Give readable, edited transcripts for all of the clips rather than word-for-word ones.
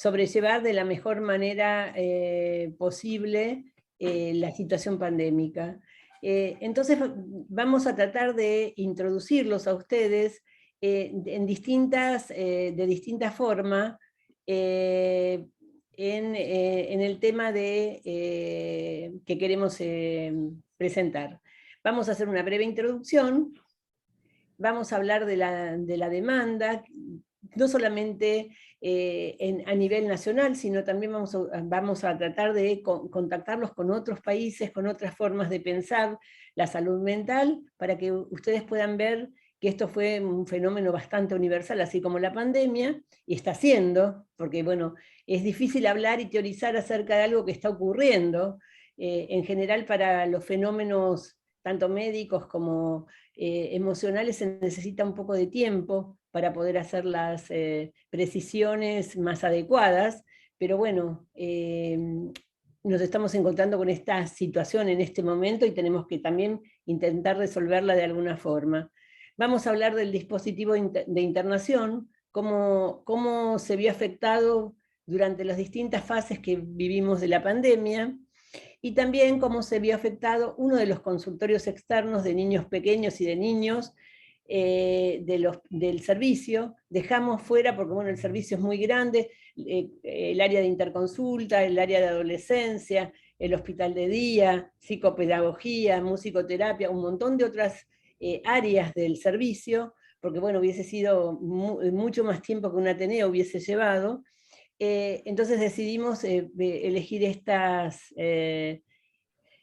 sobrellevar de la mejor manera posible la situación pandémica. Entonces vamos a tratar de introducirlos a ustedes de distinta forma en el tema que queremos presentar. Vamos a hacer una breve introducción, vamos a hablar de la demanda, no solamente a nivel nacional, sino también vamos a tratar de contactarlos con otros países, con otras formas de pensar la salud mental, para que ustedes puedan ver que esto fue un fenómeno bastante universal, así como la pandemia, y está siendo, porque bueno, es difícil hablar y teorizar acerca de algo que está ocurriendo. En general, para los fenómenos tanto médicos como emocionales se necesita un poco de tiempo para poder hacer las precisiones más adecuadas, pero bueno, nos estamos encontrando con esta situación en este momento y tenemos que también intentar resolverla de alguna forma. Vamos a hablar del dispositivo de internación, cómo se vio afectado durante las distintas fases que vivimos de la pandemia, y también cómo se vio afectado uno de los consultorios externos de niños pequeños y de niños del servicio. Dejamos fuera, porque bueno, el servicio es muy grande, el área de interconsulta, el área de adolescencia, el hospital de día, psicopedagogía, musicoterapia, un montón de otras áreas del servicio, porque bueno, hubiese sido mucho más tiempo que un Ateneo hubiese llevado. Entonces decidimos elegir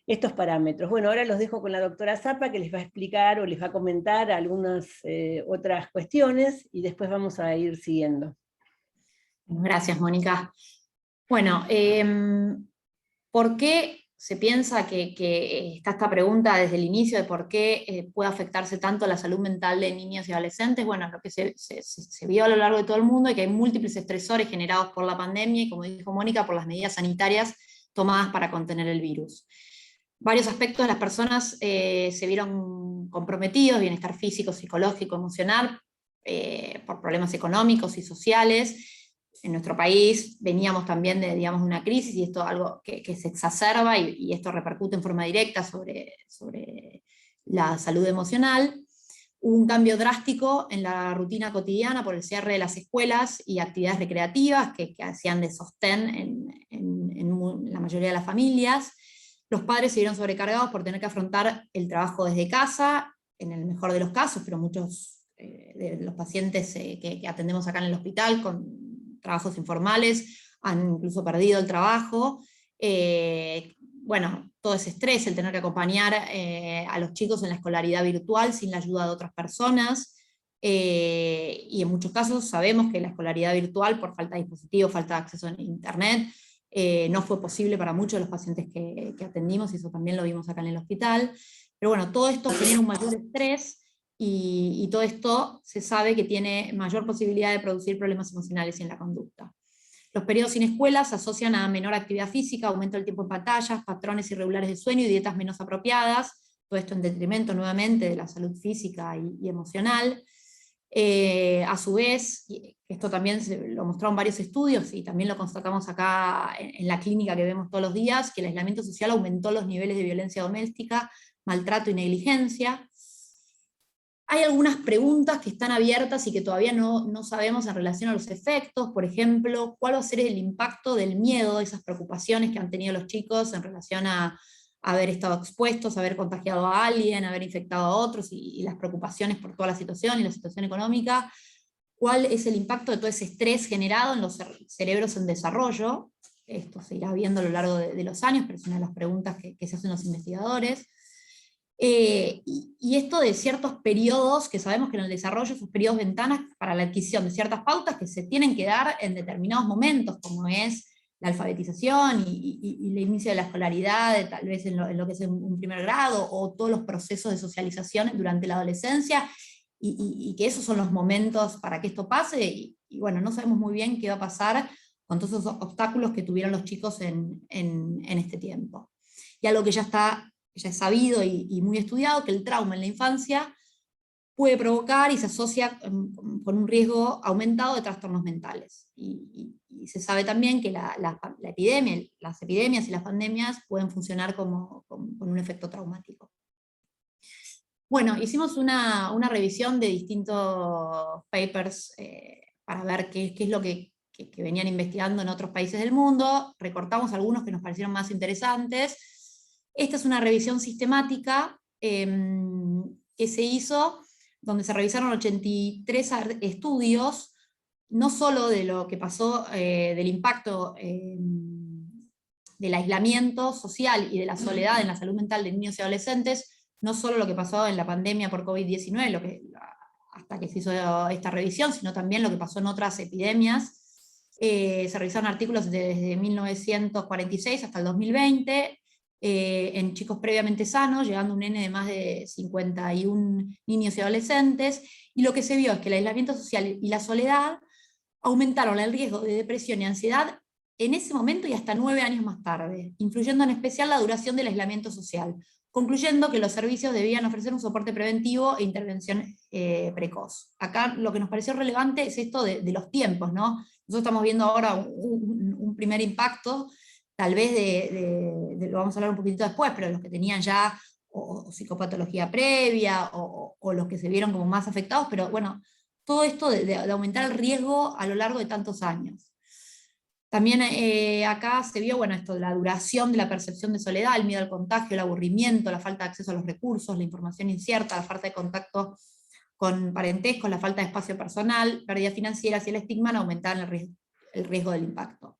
estos parámetros. Bueno, ahora los dejo con la doctora Zapa, que les va a explicar o les va a comentar algunas otras cuestiones, y después vamos a ir siguiendo. Gracias, Mónica. Bueno, ¿por qué se piensa que está esta pregunta desde el inicio de por qué puede afectarse tanto la salud mental de niños y adolescentes? Bueno, lo que se vio a lo largo de todo el mundo es que hay múltiples estresores generados por la pandemia y, como dijo Mónica, por las medidas sanitarias tomadas para contener el virus. Varios aspectos de las personas se vieron comprometidos: bienestar físico, psicológico, emocional, por problemas económicos y sociales. En nuestro país veníamos también de, digamos, una crisis, y esto es algo que se exacerba, y esto repercute en forma directa sobre la salud emocional. Hubo un cambio drástico en la rutina cotidiana por el cierre de las escuelas y actividades recreativas que hacían de sostén en la mayoría de las familias. Los padres se vieron sobrecargados por tener que afrontar el trabajo desde casa, en el mejor de los casos, pero muchos de los pacientes que atendemos acá en el hospital con trabajos informales han incluso perdido el trabajo. Bueno, todo ese estrés, el tener que acompañar a los chicos en la escolaridad virtual sin la ayuda de otras personas, y en muchos casos sabemos que la escolaridad virtual, por falta de dispositivos, falta de acceso a internet, no fue posible para muchos de los pacientes que atendimos, y eso también lo vimos acá en el hospital. Pero bueno, todo esto genera un mayor estrés, y todo esto se sabe que tiene mayor posibilidad de producir problemas emocionales y en la conducta. Los periodos sin escuela se asocian a menor actividad física, aumento del tiempo en pantallas, patrones irregulares de sueño y dietas menos apropiadas, todo esto en detrimento nuevamente de la salud física y emocional. A su vez, esto también lo mostraron varios estudios, y también lo constatamos acá en la clínica que vemos todos los días, que el aislamiento social aumentó los niveles de violencia doméstica, maltrato y negligencia. Hay algunas preguntas que están abiertas y que todavía no sabemos en relación a los efectos. Por ejemplo, ¿cuál va a ser el impacto del miedo, esas preocupaciones que han tenido los chicos en relación a haber estado expuestos, haber contagiado a alguien, haber infectado a otros, y las preocupaciones por toda la situación y la situación económica? ¿Cuál es el impacto de todo ese estrés generado en los cerebros en desarrollo? Esto se irá viendo a lo largo de los años, pero es una de las preguntas que se hacen los investigadores. Y esto de ciertos periodos, que sabemos que en el desarrollo, esos periodos ventanas para la adquisición de ciertas pautas que se tienen que dar en determinados momentos, como es la alfabetización y el inicio de la escolaridad, tal vez en lo que es un primer grado, o todos los procesos de socialización durante la adolescencia, y que esos son los momentos para que esto pase, y bueno, no sabemos muy bien qué va a pasar con todos esos obstáculos que tuvieron los chicos en este tiempo. Y algo que ya es sabido y muy estudiado, que el trauma en la infancia puede provocar y se asocia con un riesgo aumentado de trastornos mentales. Y se sabe también que las epidemias y las pandemias pueden funcionar con un efecto traumático. Bueno, hicimos una revisión de distintos papers para ver qué es lo que venían investigando en otros países del mundo. Recortamos algunos que nos parecieron más interesantes. Esta es una revisión sistemática que se hizo, donde se revisaron 83 estudios, no solo de lo que pasó, del impacto del aislamiento social y de la soledad en la salud mental de niños y adolescentes, no solo lo que pasó en la pandemia por COVID-19, hasta que se hizo esta revisión, sino también lo que pasó en otras epidemias. Se revisaron artículos desde 1946 hasta el 2020, en chicos previamente sanos, llegando a un N de más de 51 niños y adolescentes, y lo que se vio es que el aislamiento social y la soledad aumentaron el riesgo de depresión y ansiedad en ese momento y hasta 9 años más tarde, influyendo en especial la duración del aislamiento social, concluyendo que los servicios debían ofrecer un soporte preventivo e intervención precoz. Acá lo que nos pareció relevante es esto de los tiempos, ¿no? Nosotros estamos viendo ahora un primer impacto, tal vez lo vamos a hablar un poquitito después, pero los que tenían ya o psicopatología previa, o los que se vieron como más afectados, pero bueno, todo esto de aumentar el riesgo a lo largo de tantos años. También acá se vio, bueno, esto de la duración de la percepción de soledad, el miedo al contagio, el aburrimiento, la falta de acceso a los recursos, la información incierta, la falta de contacto con parentescos, la falta de espacio personal, pérdidas financieras y el estigma aumentaban el riesgo del impacto.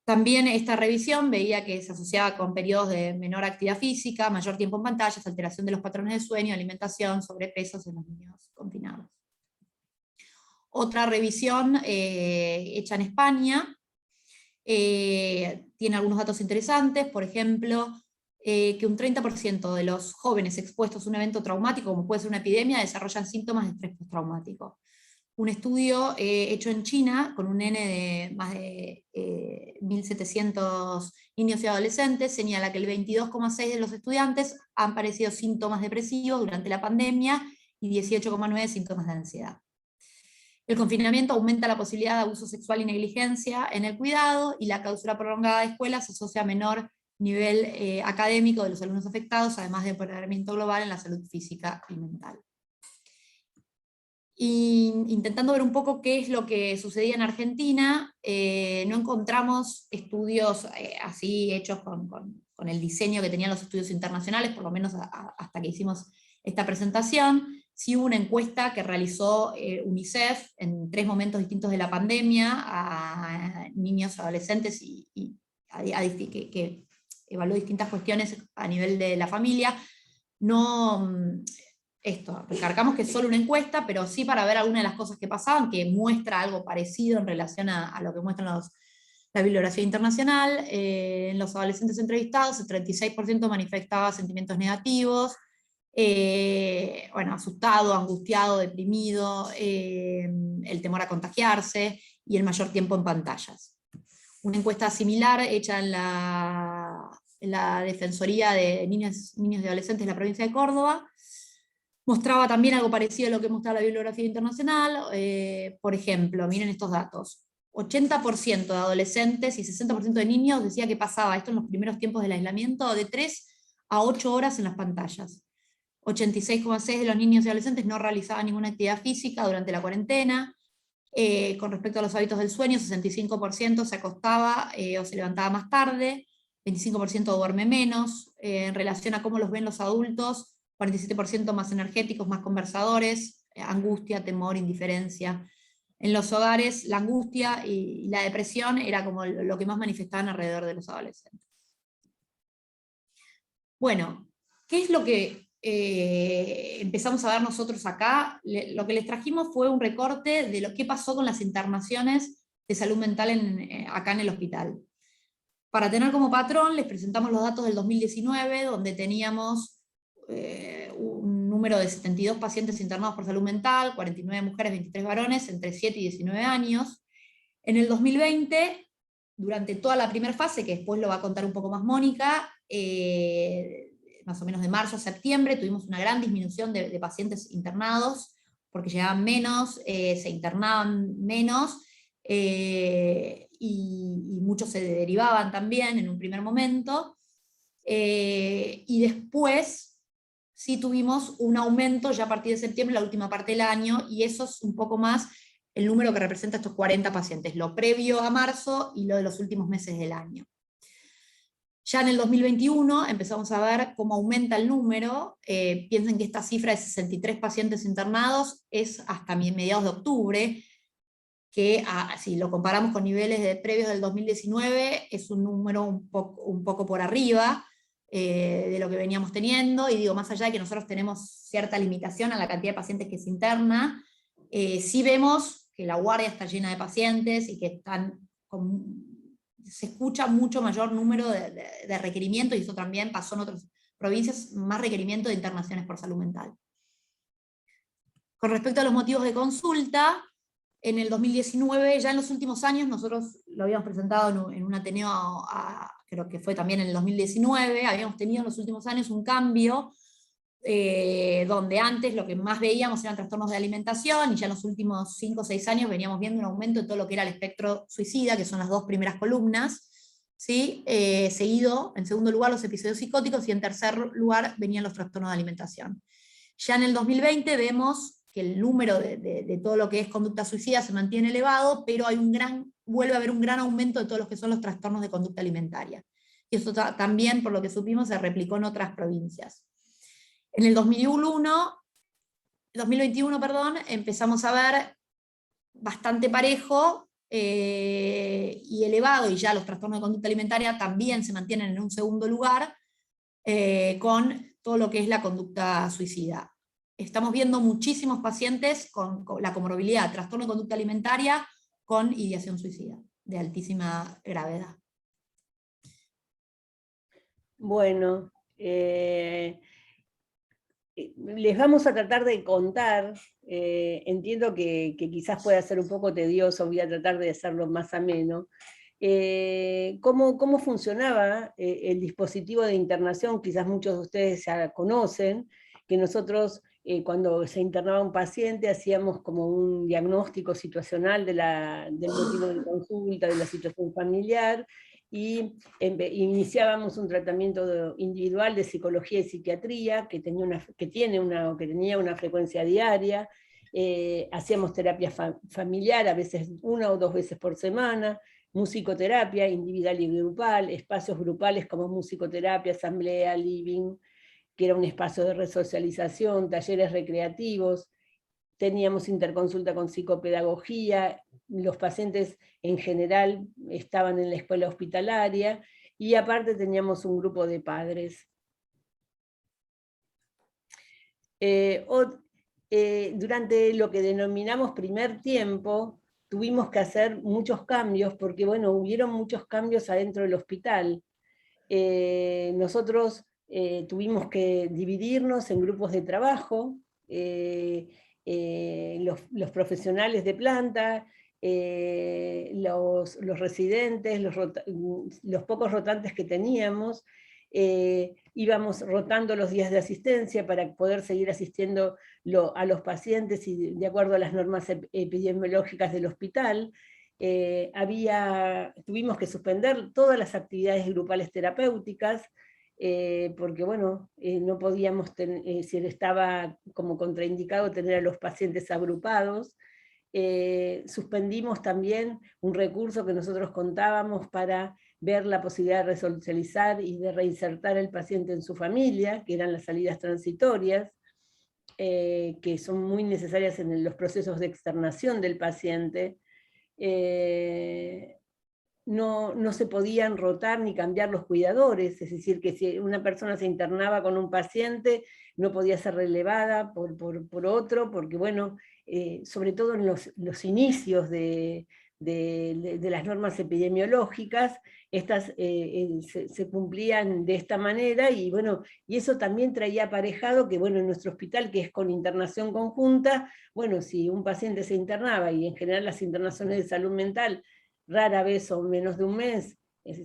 También esta revisión veía que se asociaba con periodos de menor actividad física, mayor tiempo en pantallas, alteración de los patrones de sueño, alimentación, sobrepesos en los niños confinados. Otra revisión hecha en España tiene algunos datos interesantes, por ejemplo, que un 30% de los jóvenes expuestos a un evento traumático, como puede ser una epidemia, desarrollan síntomas de estrés postraumático. Un estudio hecho en China, con un N de más de 1.700 niños y adolescentes, señala que el 22,6% de los estudiantes han padecido síntomas depresivos durante la pandemia y 18,9% síntomas de ansiedad. El confinamiento aumenta la posibilidad de abuso sexual y negligencia en el cuidado, y la clausura prolongada de escuelas se asocia a menor nivel académico de los alumnos afectados, además de empoderamiento global en la salud física y mental. Y intentando ver un poco qué es lo que sucedía en Argentina, no encontramos estudios así hechos con el diseño que tenían los estudios internacionales, por lo menos hasta que hicimos esta presentación. Sí hubo una encuesta que realizó UNICEF en 3 momentos distintos de la pandemia a niños, adolescentes, que evaluó distintas cuestiones a nivel de la familia. Recargamos que es solo una encuesta, pero sí para ver algunas de las cosas que pasaban, que muestra algo parecido en relación a lo que muestran la bibliografía internacional. En los adolescentes entrevistados, el 36% manifestaba sentimientos negativos, asustado, angustiado, deprimido, el temor a contagiarse y el mayor tiempo en pantallas. Una encuesta similar hecha en la Defensoría de Niños y Adolescentes de la provincia de Córdoba mostraba también algo parecido a lo que mostraba la bibliografía internacional. Por ejemplo, miren estos datos. 80% de adolescentes y 60% de niños decía que pasaba esto en los primeros tiempos del aislamiento de 3 a 8 horas en las pantallas. 86,6% de los niños y adolescentes no realizaban ninguna actividad física durante la cuarentena. Con respecto a los hábitos del sueño, 65% se acostaba o se levantaba más tarde, 25% duerme menos. En relación a cómo los ven los adultos, 47% más energéticos, más conversadores, angustia, temor, indiferencia. En los hogares, la angustia y la depresión era como lo que más manifestaban alrededor de los adolescentes. Bueno, ¿qué es lo que empezamos a ver nosotros acá? Lo que les trajimos fue un recorte de lo que pasó con las internaciones de salud mental acá en el hospital. Para tener como patrón, les presentamos los datos del 2019, donde teníamos un número de 72 pacientes internados por salud mental, 49 mujeres, 23 varones, entre 7 y 19 años. En el 2020, durante toda la primera fase, que después lo va a contar un poco más Mónica, más o menos de marzo a septiembre, tuvimos una gran disminución de pacientes internados, porque llegaban menos, se internaban menos, y muchos se derivaban también en un primer momento, y después sí tuvimos un aumento ya a partir de septiembre, la última parte del año, y eso es un poco más el número que representa estos 40 pacientes, lo previo a marzo y lo de los últimos meses del año. Ya en el 2021 empezamos a ver cómo aumenta el número. Piensen que esta cifra de 63 pacientes internados es hasta mediados de octubre, que si lo comparamos con niveles previos del 2019, es un número un poco por arriba de lo que veníamos teniendo, y digo, más allá de que nosotros tenemos cierta limitación a la cantidad de pacientes que se interna, sí vemos que la guardia está llena de pacientes y que se escucha mucho mayor número de requerimientos, y eso también pasó en otras provincias, más requerimiento de internaciones por salud mental. Con respecto a los motivos de consulta, en el 2019, ya en los últimos años, nosotros lo habíamos presentado en un Ateneo, creo que fue también en el 2019, habíamos tenido en los últimos años un cambio, donde antes lo que más veíamos eran trastornos de alimentación, y ya en los últimos 5 o 6 años veníamos viendo un aumento de todo lo que era el espectro suicida, que son las 2 primeras columnas, ¿sí? Seguido, en segundo lugar, los episodios psicóticos, y en tercer lugar venían los trastornos de alimentación. Ya en el 2020 vemos que el número de todo lo que es conducta suicida se mantiene elevado, pero vuelve a haber un gran aumento de todos los que son los trastornos de conducta alimentaria. Y esto también, por lo que supimos, se replicó en otras provincias. En el 2021, empezamos a ver bastante parejo y elevado, y ya los trastornos de conducta alimentaria también se mantienen en un segundo lugar, con todo lo que es la conducta suicida. Estamos viendo muchísimos pacientes con la comorbilidad de trastorno de conducta alimentaria con ideación suicida, de altísima gravedad. Bueno, les vamos a tratar de contar, entiendo que quizás pueda ser un poco tedioso, voy a tratar de hacerlo más ameno, cómo funcionaba el dispositivo de internación. Quizás muchos de ustedes ya conocen, que nosotros cuando se internaba un paciente hacíamos como un diagnóstico situacional del motivo de consulta, de la situación familiar, y iniciábamos un tratamiento individual de psicología y psiquiatría que tenía una frecuencia diaria. Hacíamos terapia familiar, a veces 1 o 2 veces por semana, musicoterapia individual y grupal, espacios grupales como musicoterapia, asamblea, living, que era un espacio de resocialización, talleres recreativos. Teníamos interconsulta con psicopedagogía, los pacientes en general estaban en la escuela hospitalaria, y aparte teníamos un grupo de padres. Durante lo que denominamos primer tiempo, tuvimos que hacer muchos cambios, porque bueno, hubieron muchos cambios adentro del hospital. Nosotros tuvimos que dividirnos en grupos de trabajo, los profesionales de planta, los residentes, los pocos rotantes que teníamos, íbamos rotando los días de asistencia para poder seguir asistiendo a los pacientes y de acuerdo a las normas epidemiológicas del hospital. Tuvimos que suspender todas las actividades grupales terapéuticas, porque bueno, no podíamos, si estaba como contraindicado tener a los pacientes agrupados. Suspendimos también un recurso que nosotros contábamos para ver la posibilidad de resocializar y de reinsertar al paciente en su familia, que eran las salidas transitorias, que son muy necesarias en los procesos de externación del paciente. No se podían rotar ni cambiar los cuidadores, es decir, que si una persona se internaba con un paciente, no podía ser relevada por otro, porque bueno, sobre todo en los inicios de las normas epidemiológicas, estas se cumplían de esta manera, y bueno, y eso también traía aparejado que bueno, en nuestro hospital, que es con internación conjunta, bueno, si un paciente se internaba, y en general las internaciones de salud mental rara vez son menos de un mes,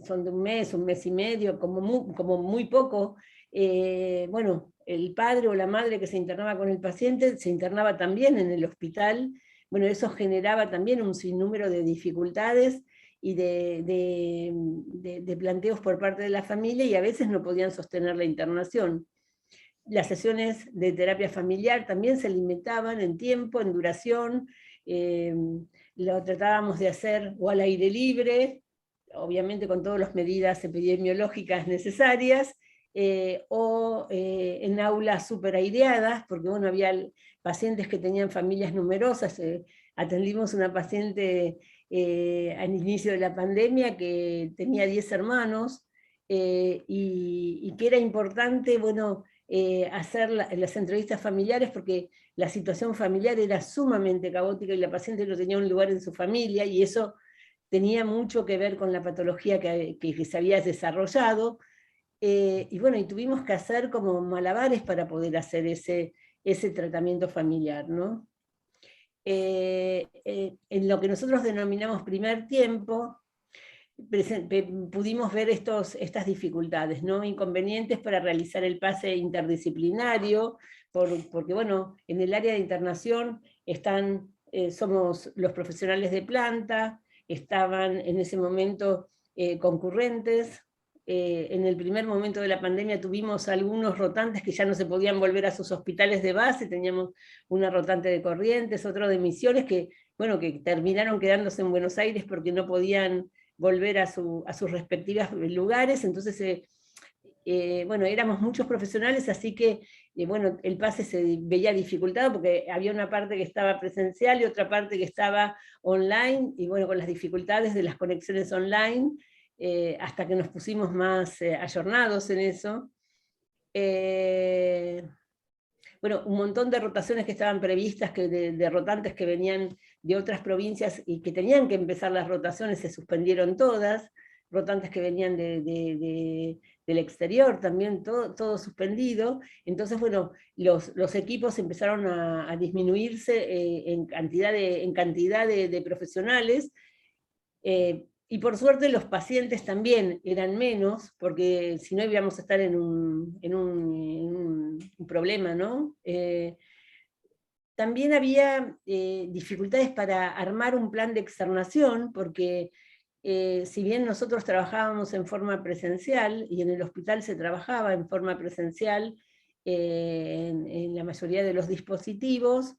son de un mes y medio, como muy poco, bueno, el padre o la madre que se internaba con el paciente se internaba también en el hospital. Bueno, eso generaba también un sinnúmero de dificultades y de planteos por parte de la familia, y a veces no podían sostener la internación. Las sesiones de terapia familiar también se limitaban en tiempo, en duración, lo tratábamos de hacer o al aire libre, obviamente con todas las medidas epidemiológicas necesarias, o en aulas súper aireadas, porque bueno, había pacientes que tenían familias numerosas. Atendimos una paciente al inicio de la pandemia que tenía 10 hermanos, y que era importante, bueno, hacer las entrevistas familiares, porque la situación familiar era sumamente caótica y la paciente no tenía un lugar en su familia, y eso tenía mucho que ver con la patología que se había desarrollado. Y bueno, y tuvimos que hacer como malabares para poder hacer ese tratamiento familiar, ¿no? En lo que nosotros denominamos primer tiempo, pudimos ver estas dificultades, ¿no? Inconvenientes para realizar el pase interdisciplinario, porque bueno, en el área de internación somos los profesionales de planta, estaban en ese momento concurrentes. En el primer momento de la pandemia tuvimos algunos rotantes que ya no se podían volver a sus hospitales de base, teníamos una rotante de Corrientes, otro de Misiones, que, bueno, que terminaron quedándose en Buenos Aires porque no podían volver a sus respectivos lugares. Entonces, bueno, éramos muchos profesionales, así que bueno, el pase se veía dificultado porque había una parte que estaba presencial y otra parte que estaba online, y bueno, con las dificultades de las conexiones online, hasta que nos pusimos más ayornados en eso. Bueno, un montón de rotaciones que estaban previstas, de rotantes que venían de otras provincias y que tenían que empezar las rotaciones, se suspendieron todas, rotantes que venían del exterior también, todo suspendido. Entonces, bueno, los equipos empezaron a disminuirse en cantidad de profesionales, y por suerte los pacientes también eran menos, porque si no íbamos a estar en un problema, ¿no? También había dificultades para armar un plan de externación, porque si bien nosotros trabajábamos en forma presencial, y en el hospital se trabajaba en forma presencial en la mayoría de los dispositivos,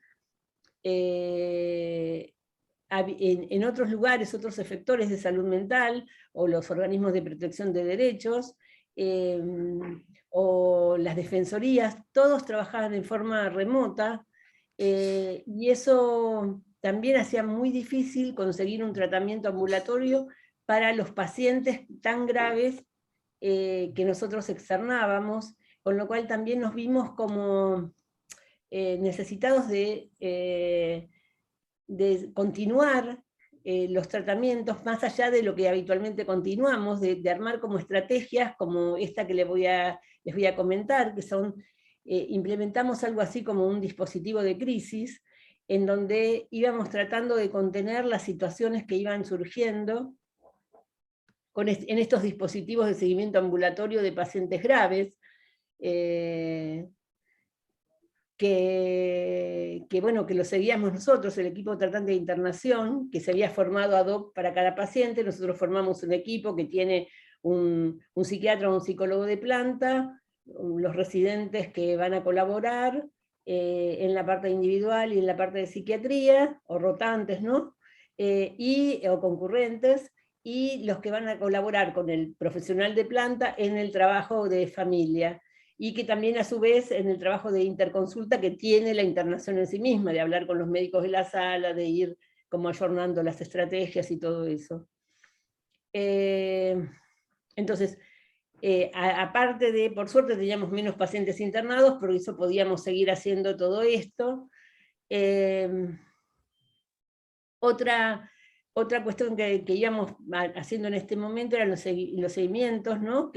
en otros lugares, otros efectores de salud mental, o los organismos de protección de derechos, o las defensorías, todos trabajaban en forma remota, y eso también hacía muy difícil conseguir un tratamiento ambulatorio para los pacientes tan graves que nosotros externábamos, con lo cual también nos vimos como necesitados de continuar los tratamientos más allá de lo que habitualmente continuamos, de armar como estrategias como esta que les voy a comentar, que son, implementamos algo así como un dispositivo de crisis, en donde íbamos tratando de contener las situaciones que iban surgiendo en estos dispositivos de seguimiento ambulatorio de pacientes graves, bueno, que lo seguíamos nosotros, el equipo tratante de internación, que se había formado ad hoc para cada paciente. Nosotros formamos un equipo que tiene un psiquiatra o un psicólogo de planta, los residentes que van a colaborar en la parte individual y en la parte de psiquiatría, o rotantes, ¿no? O concurrentes, y los que van a colaborar con el profesional de planta en el trabajo de familia, y que también a su vez en el trabajo de interconsulta que tiene la internación en sí misma, de hablar con los médicos de la sala, de ir como ayornando las estrategias y todo eso. Entonces, aparte de, por suerte teníamos menos pacientes internados, por eso podíamos seguir haciendo todo esto. Otra cuestión que íbamos haciendo en este momento eran los seguimientos, ¿no?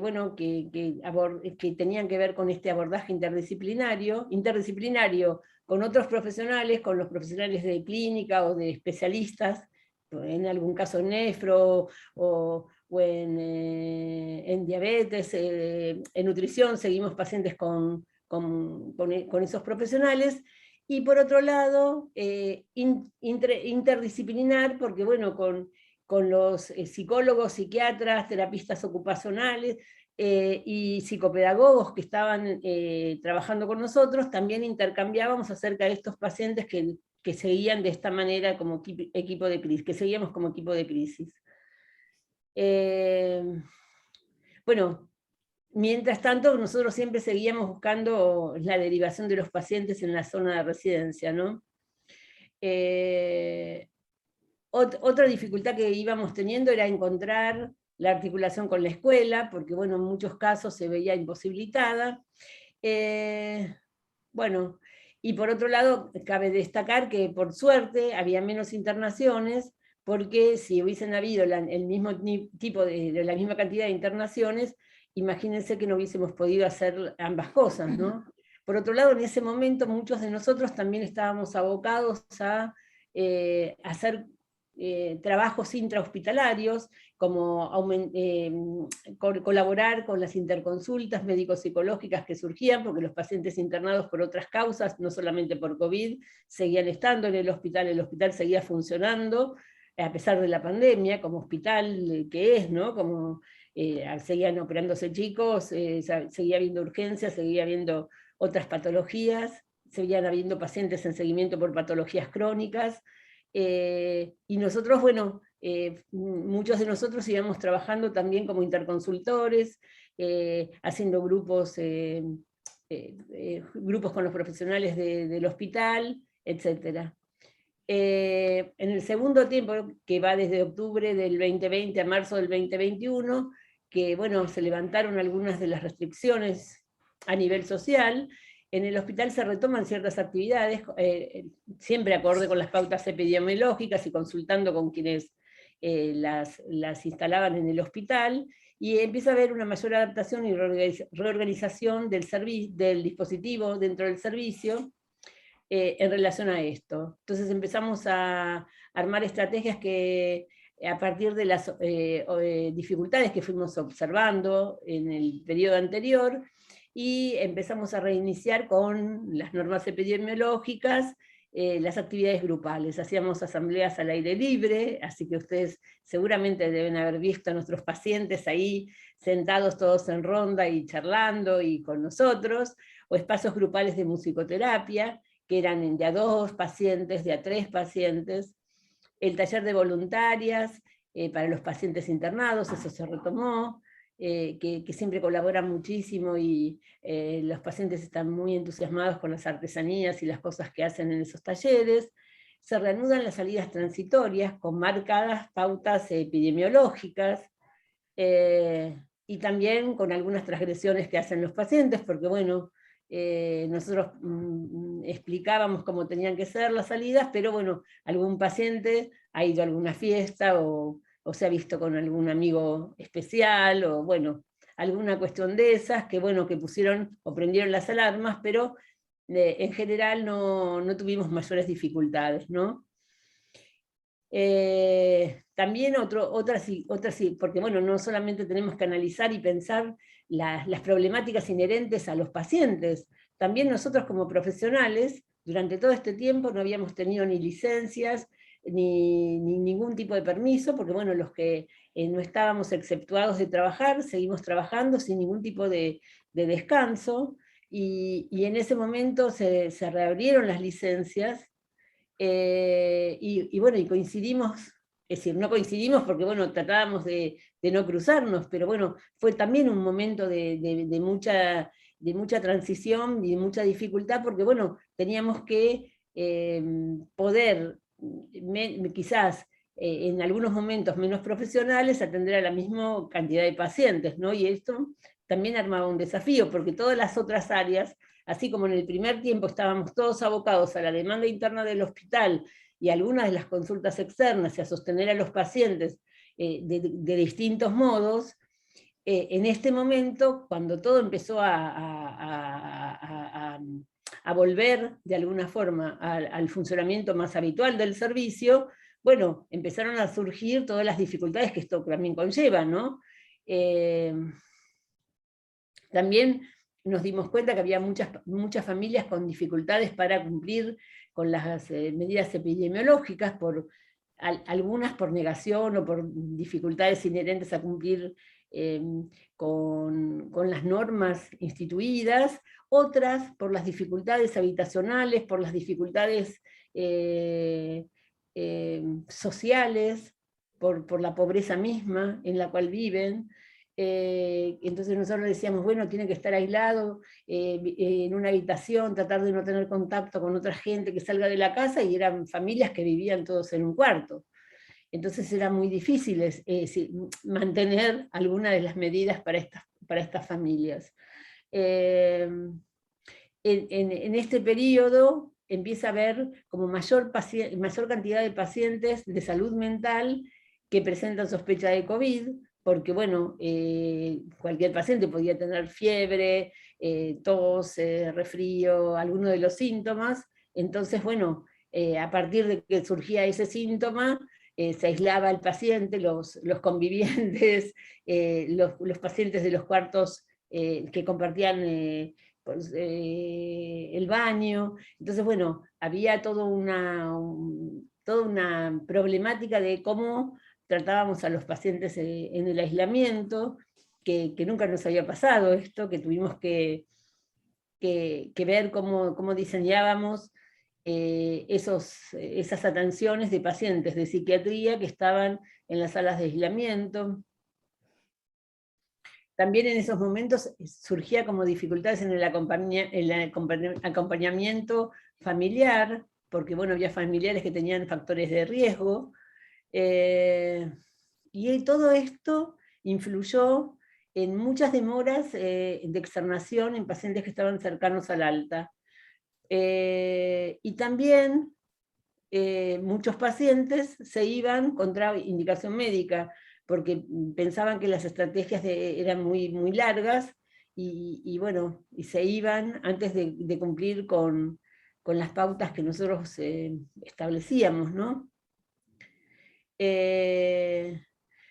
Bueno, que tenían que ver con este abordaje interdisciplinario con otros profesionales, con los profesionales de clínica o de especialistas en algún caso nefro o en diabetes, en nutrición seguimos pacientes con esos profesionales. Y por otro lado, interdisciplinar, porque bueno, con los psicólogos, psiquiatras, terapistas ocupacionales y psicopedagogos que estaban trabajando con nosotros, también intercambiábamos acerca de estos pacientes que seguían de esta manera como equipo de crisis, que seguíamos como equipo de crisis. Bueno, mientras tanto, nosotros siempre seguíamos buscando la derivación de los pacientes en la zona de residencia, ¿no? Otra dificultad que íbamos teniendo era encontrar la articulación con la escuela, porque bueno, en muchos casos se veía imposibilitada. Bueno, y por otro lado, cabe destacar que por suerte había menos internaciones, porque si hubiesen habido el mismo tipo de la misma cantidad de internaciones, imagínense que no hubiésemos podido hacer ambas cosas, ¿no? Por otro lado, en ese momento muchos de nosotros también estábamos abocados a hacer trabajos intrahospitalarios, como colaborar con las interconsultas médico-psicológicas que surgían, porque los pacientes internados por otras causas, no solamente por COVID, seguían estando en el hospital seguía funcionando, a pesar de la pandemia, como hospital que es, ¿no? Como seguían operándose chicos, seguía habiendo urgencias, seguía habiendo otras patologías, seguían habiendo pacientes en seguimiento por patologías crónicas, y nosotros, bueno, muchos de nosotros íbamos trabajando también como interconsultores, haciendo grupos con los profesionales del hospital, etc. En el segundo tiempo, que va desde octubre del 2020 a marzo del 2021, que bueno, se levantaron algunas de las restricciones a nivel social, en el hospital se retoman ciertas actividades, siempre acorde con las pautas epidemiológicas y consultando con quienes las instalaban en el hospital, y empieza a haber una mayor adaptación y reorganización del dispositivo dentro del servicio en relación a esto. Entonces empezamos a armar estrategias que a partir de las dificultades que fuimos observando en el periodo anterior, y empezamos a reiniciar con las normas epidemiológicas, las actividades grupales. Hacíamos asambleas al aire libre, así que ustedes seguramente deben haber visto a nuestros pacientes ahí sentados todos en ronda y charlando y con nosotros, o espacios grupales de musicoterapia, que eran de a 2 pacientes, de a 3 pacientes, el taller de voluntarias para los pacientes internados, eso se retomó, que siempre colaboran muchísimo, y los pacientes están muy entusiasmados con las artesanías y las cosas que hacen en esos talleres. Se reanudan las salidas transitorias con marcadas pautas epidemiológicas, y también con algunas transgresiones que hacen los pacientes, porque bueno, nosotros explicábamos cómo tenían que ser las salidas, pero bueno, algún paciente ha ido a alguna fiesta o se ha visto con algún amigo especial, o bueno, alguna cuestión de esas, que bueno, que pusieron o prendieron las alarmas, pero en general no tuvimos mayores dificultades, ¿no? También otras, porque bueno, no solamente tenemos que analizar y pensar las problemáticas inherentes a los pacientes, también nosotros como profesionales, durante todo este tiempo no habíamos tenido ni licencias, ni ningún tipo de permiso, porque bueno, los que no estábamos exceptuados de trabajar, seguimos trabajando sin ningún tipo de descanso, y en ese momento se reabrieron las licencias, y bueno, y coincidimos, es decir, no coincidimos porque bueno, tratábamos de no cruzarnos, pero bueno, fue también un momento de mucha transición y de mucha dificultad, porque bueno, teníamos que poder, quizás en algunos momentos menos profesionales, atender a la misma cantidad de pacientes, ¿no? Y esto también armaba un desafío, porque todas las otras áreas, así como en el primer tiempo estábamos todos abocados a la demanda interna del hospital y algunas de las consultas externas y a sostener a los pacientes de distintos modos, en este momento, cuando todo empezó a volver de alguna forma al funcionamiento más habitual del servicio, bueno, empezaron a surgir todas las dificultades que esto también conlleva, ¿no? También nos dimos cuenta que había muchas familias con dificultades para cumplir con las medidas epidemiológicas, algunas por negación o por dificultades inherentes a cumplir con las normas instituidas, otras por las dificultades habitacionales, por las dificultades sociales, por la pobreza misma en la cual viven. Entonces nosotros decíamos, bueno, tiene que estar aislado en una habitación, tratar de no tener contacto con otra gente que salga de la casa, y eran familias que vivían todos en un cuarto. Entonces era muy difícil mantener alguna de las medidas para estas familias. En este periodo empieza a haber como mayor cantidad de pacientes de salud mental que presentan sospecha de COVID, porque bueno, cualquier paciente podía tener fiebre, tos, resfrío, alguno de los síntomas. Entonces, bueno, a partir de que surgía ese síntoma, se aislaba el paciente, los convivientes, los pacientes de los cuartos que compartían el baño. Entonces, bueno, había toda una problemática de cómo tratábamos a los pacientes en el aislamiento, que nunca nos había pasado esto, que tuvimos que ver cómo diseñábamos esas atenciones de pacientes de psiquiatría que estaban en las salas de aislamiento. También en esos momentos surgía como dificultades en el acompañamiento familiar, porque bueno, había familiares que tenían factores de riesgo, y todo esto influyó en muchas demoras de externación en pacientes que estaban cercanos al alta. Y también muchos pacientes se iban contra indicación médica, porque pensaban que las estrategias eran muy, muy largas, y bueno, y se iban antes de cumplir con las pautas que nosotros establecíamos, ¿no?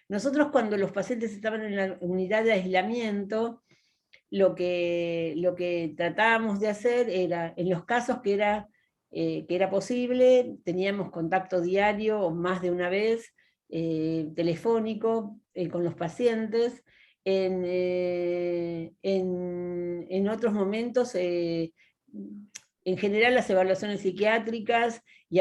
Nosotros, cuando los pacientes estaban en la unidad de aislamiento, lo que tratábamos de hacer era, en los casos que era posible, teníamos contacto diario o más de una vez, telefónico, con los pacientes. En otros momentos, en general, las evaluaciones psiquiátricas, y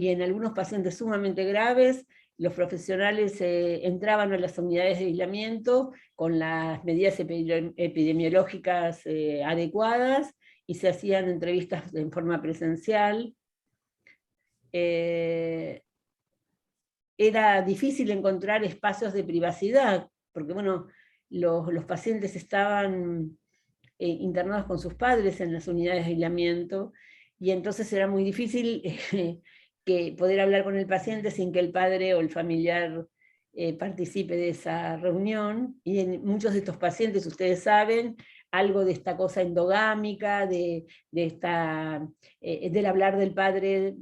en algunos pacientes sumamente graves, los profesionales entraban a las unidades de aislamiento con las medidas epidemiológicas adecuadas, y se hacían entrevistas en forma presencial. Era difícil encontrar espacios de privacidad, porque bueno, los pacientes estaban internados con sus padres en las unidades de aislamiento, y entonces era muy difícil poder hablar con el paciente sin que el padre o el familiar participe de esa reunión. Y en muchos de estos pacientes, ustedes saben, algo de esta cosa endogámica, del hablar del padre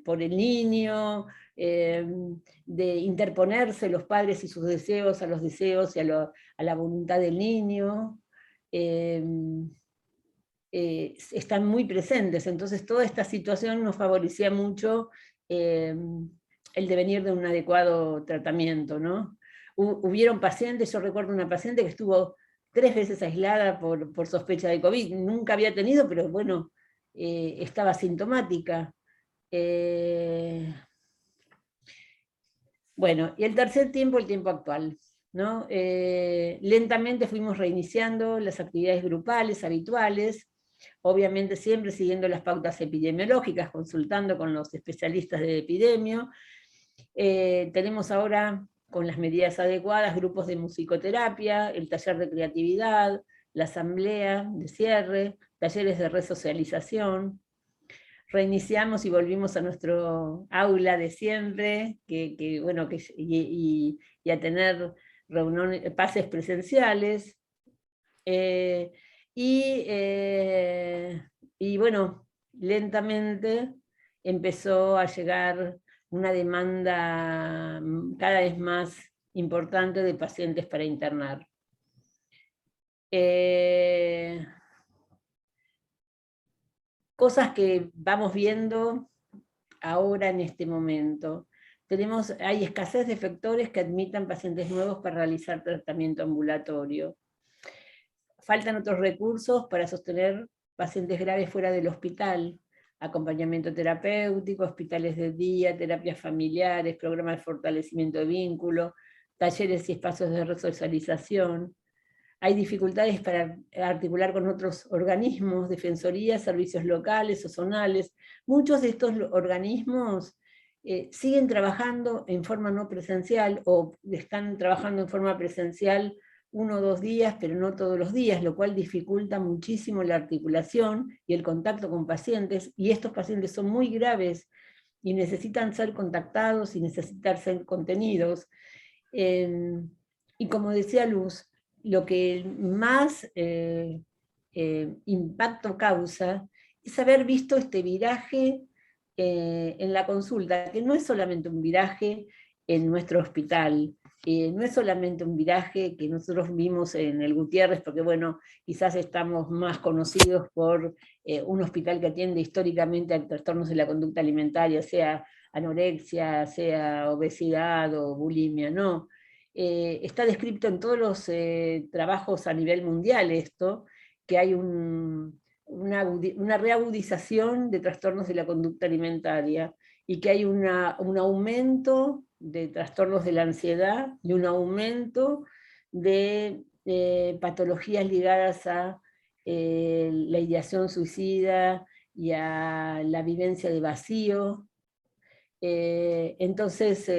por el niño, de interponerse los padres y sus deseos a los deseos y a la voluntad del niño. Están muy presentes. Entonces toda esta situación nos favorecía mucho el devenir de un adecuado tratamiento, ¿no? Hubieron pacientes, yo recuerdo una paciente que estuvo 3 veces aislada por sospecha de COVID, nunca había tenido, pero bueno, estaba sintomática. Bueno, y el tercer tiempo, el tiempo actual, ¿no? Lentamente fuimos reiniciando las actividades grupales habituales, obviamente siempre siguiendo las pautas epidemiológicas, consultando con los especialistas de epidemio. Tenemos ahora, con las medidas adecuadas, grupos de musicoterapia, el taller de creatividad, la asamblea de cierre, talleres de resocialización. Reiniciamos y volvimos a nuestro aula de siempre, y a tener reuniones, pases presenciales. Y bueno, lentamente empezó a llegar una demanda cada vez más importante de pacientes para internar. Cosas que vamos viendo ahora en este momento. Hay escasez de efectores que admitan pacientes nuevos para realizar tratamiento ambulatorio. Faltan otros recursos para sostener pacientes graves fuera del hospital, acompañamiento terapéutico, hospitales de día, terapias familiares, programas de fortalecimiento de vínculo, talleres y espacios de resocialización. Hay dificultades para articular con otros organismos, defensorías, servicios locales o zonales. Muchos de estos organismos siguen trabajando en forma no presencial o están trabajando en forma presencial 1 o 2 días, pero no todos los días, lo cual dificulta muchísimo la articulación y el contacto con pacientes, y estos pacientes son muy graves y necesitan ser contactados y necesitan ser contenidos. Y como decía Luz, lo que más impacto causa es haber visto este viraje en la consulta, que no es solamente un viraje en nuestro hospital, no es solamente un viraje que nosotros vimos en el Gutiérrez, porque bueno, quizás estamos más conocidos por un hospital que atiende históricamente a trastornos de la conducta alimentaria, sea anorexia, sea obesidad o bulimia, no. Está descrito en todos los trabajos a nivel mundial esto, que hay una reagudización de trastornos de la conducta alimentaria, y que hay un aumento de trastornos de la ansiedad y un aumento de patologías ligadas a la ideación suicida y a la vivencia de vacío. Entonces,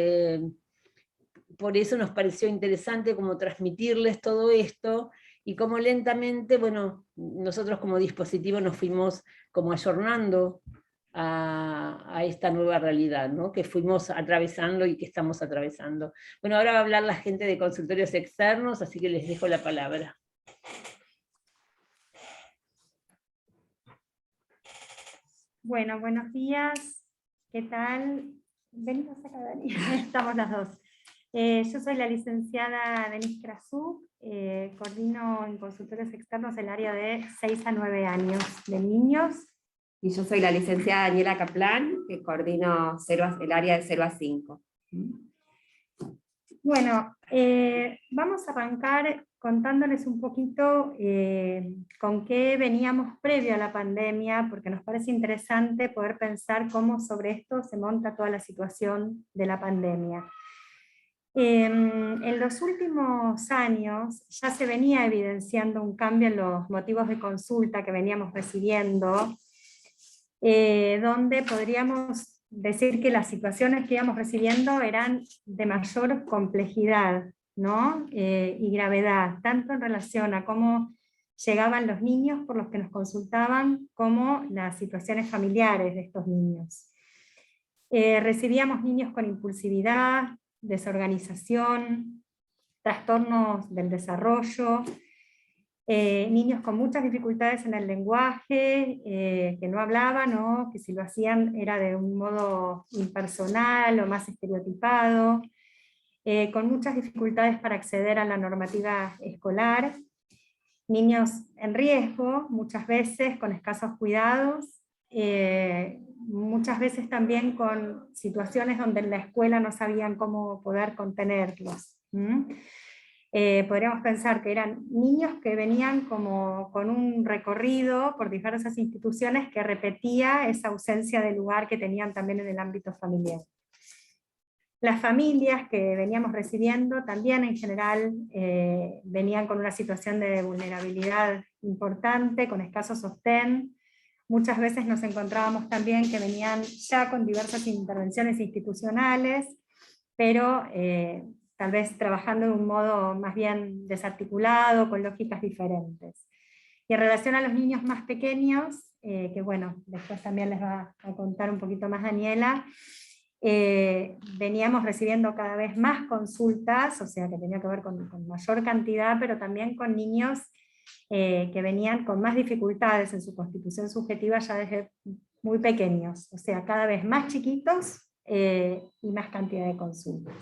por eso nos pareció interesante como transmitirles todo esto, y como lentamente, bueno, nosotros como dispositivo nos fuimos como ayornando a esta nueva realidad, ¿no? Que fuimos atravesando y que estamos atravesando. Bueno, ahora va a hablar la gente de consultorios externos, así que les dejo la palabra. Bueno, buenos días. ¿Qué tal? Venimos acá, Dani. Estamos las dos. Yo soy la licenciada Denise Krasuk, coordino en consultorios externos el área de 6 a 9 años de niños. Y yo soy la licenciada Daniela Kaplan, que coordino el área de 0 a 5. Bueno, vamos a arrancar contándoles un poquito con qué veníamos previo a la pandemia, porque nos parece interesante poder pensar cómo sobre esto se monta toda la situación de la pandemia. En los últimos años ya se venía evidenciando un cambio en los motivos de consulta que veníamos recibiendo, donde podríamos decir que las situaciones que íbamos recibiendo eran de mayor complejidad, ¿no? Y gravedad, tanto en relación a cómo llegaban los niños por los que nos consultaban, como las situaciones familiares de estos niños. Recibíamos niños con impulsividad, desorganización, trastornos del desarrollo, niños con muchas dificultades en el lenguaje, que no hablaban, o que si lo hacían era de un modo impersonal o más estereotipado, con muchas dificultades para acceder a la normativa escolar, niños en riesgo, muchas veces con escasos cuidados, muchas veces también con situaciones donde en la escuela no sabían cómo poder contenerlos. Podríamos pensar que eran niños que venían como con un recorrido por diversas instituciones que repetía esa ausencia de lugar que tenían también en el ámbito familiar. Las familias que veníamos recibiendo también en general venían con una situación de vulnerabilidad importante, con escaso sostén. Muchas veces nos encontrábamos también que venían ya con diversas intervenciones institucionales, pero tal vez trabajando de un modo más bien desarticulado, con lógicas diferentes. Y en relación a los niños más pequeños, que bueno, después también les va a contar un poquito más Daniela, veníamos recibiendo cada vez más consultas, o sea que tenía que ver con mayor cantidad, pero también con niños que venían con más dificultades en su constitución subjetiva ya desde muy pequeños, o sea, cada vez más chiquitos y más cantidad de consultas.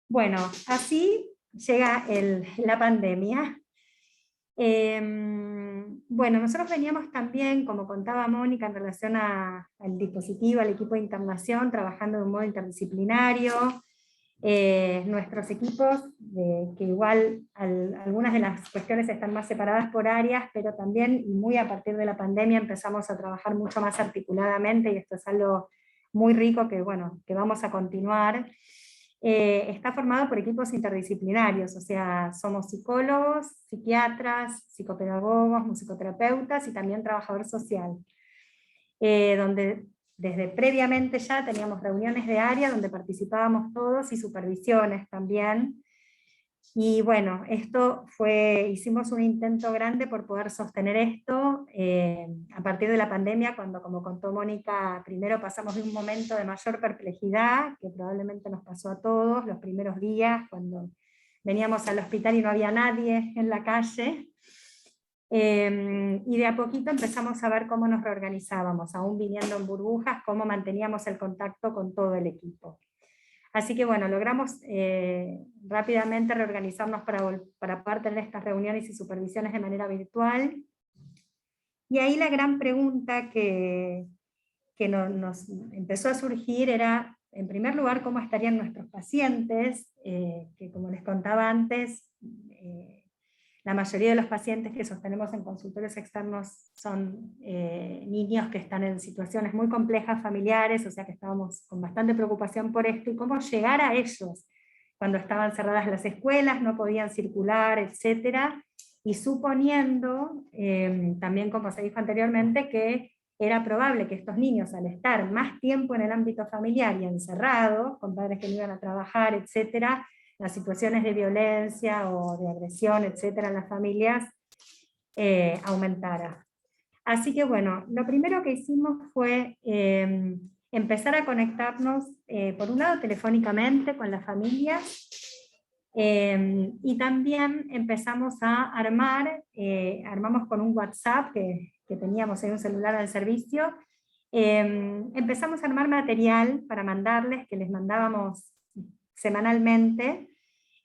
Bueno, así llega la pandemia. Bueno, nosotros veníamos también, como contaba Mónica, en relación al dispositivo, al equipo de internación, trabajando de un modo interdisciplinario. Nuestros equipos, que igual algunas de las cuestiones están más separadas por áreas, pero también, y muy a partir de la pandemia, empezamos a trabajar mucho más articuladamente, y esto es algo muy rico que, bueno, que vamos a continuar. Está formado por equipos interdisciplinarios, o sea, somos psicólogos, psiquiatras, psicopedagogos, musicoterapeutas y también trabajador social, donde desde previamente ya teníamos reuniones de área donde participábamos todos y supervisiones también. Y bueno, hicimos un intento grande por poder sostener esto a partir de la pandemia, cuando, como contó Mónica, primero pasamos de un momento de mayor perplejidad, que probablemente nos pasó a todos los primeros días, cuando veníamos al hospital y no había nadie en la calle. Y de a poquito empezamos a ver cómo nos reorganizábamos, aún viniendo en burbujas, cómo manteníamos el contacto con todo el equipo. Así que bueno, logramos rápidamente reorganizarnos para poder tener estas reuniones y supervisiones de manera virtual. Y ahí la gran pregunta que nos empezó a surgir era, en primer lugar, cómo estarían nuestros pacientes, que como les contaba antes, la mayoría de los pacientes que sostenemos en consultorios externos son niños que están en situaciones muy complejas familiares, o sea que estábamos con bastante preocupación por esto, y cómo llegar a ellos cuando estaban cerradas las escuelas, no podían circular, etc. Y suponiendo, también como se dijo anteriormente, que era probable que estos niños, al estar más tiempo en el ámbito familiar y encerrados, con padres que no iban a trabajar, etc., las situaciones de violencia o de agresión, etcétera, en las familias aumentara. Así que bueno, lo primero que hicimos fue empezar a conectarnos, por un lado telefónicamente con las familias, y también empezamos a armamos con un WhatsApp que teníamos en un celular al servicio, empezamos a armar material para mandarles, que les mandábamos semanalmente,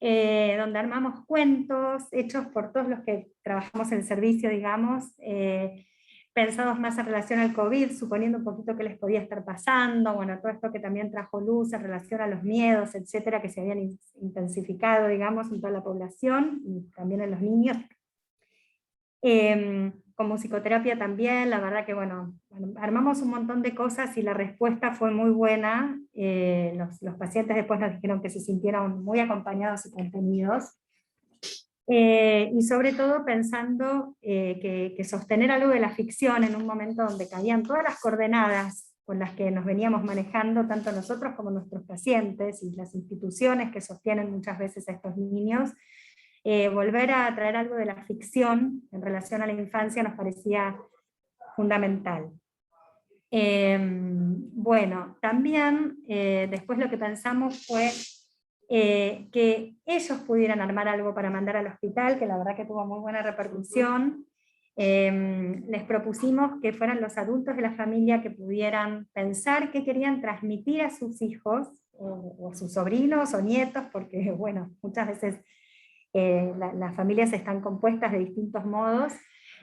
donde armamos cuentos hechos por todos los que trabajamos en el servicio, digamos, pensados más en relación al COVID, suponiendo un poquito qué les podía estar pasando, bueno, todo esto que también trajo luz en relación a los miedos, etcétera, que se habían intensificado, digamos, en toda la población, y también en los niños. Como psicoterapia también, la verdad que bueno, armamos un montón de cosas y la respuesta fue muy buena. Los pacientes después nos dijeron que se sintieron muy acompañados y contenidos. Y sobre todo pensando que sostener algo de la ficción en un momento donde caían todas las coordenadas con las que nos veníamos manejando, tanto nosotros como nuestros pacientes y las instituciones que sostienen muchas veces a estos niños, volver a traer algo de la ficción en relación a la infancia nos parecía fundamental. Bueno, también después lo que pensamos fue que ellos pudieran armar algo para mandar al hospital, que la verdad que tuvo muy buena repercusión. Les propusimos que fueran los adultos de la familia que pudieran pensar qué querían transmitir a sus hijos, o sus sobrinos o nietos, porque bueno, muchas veces las familias están compuestas de distintos modos,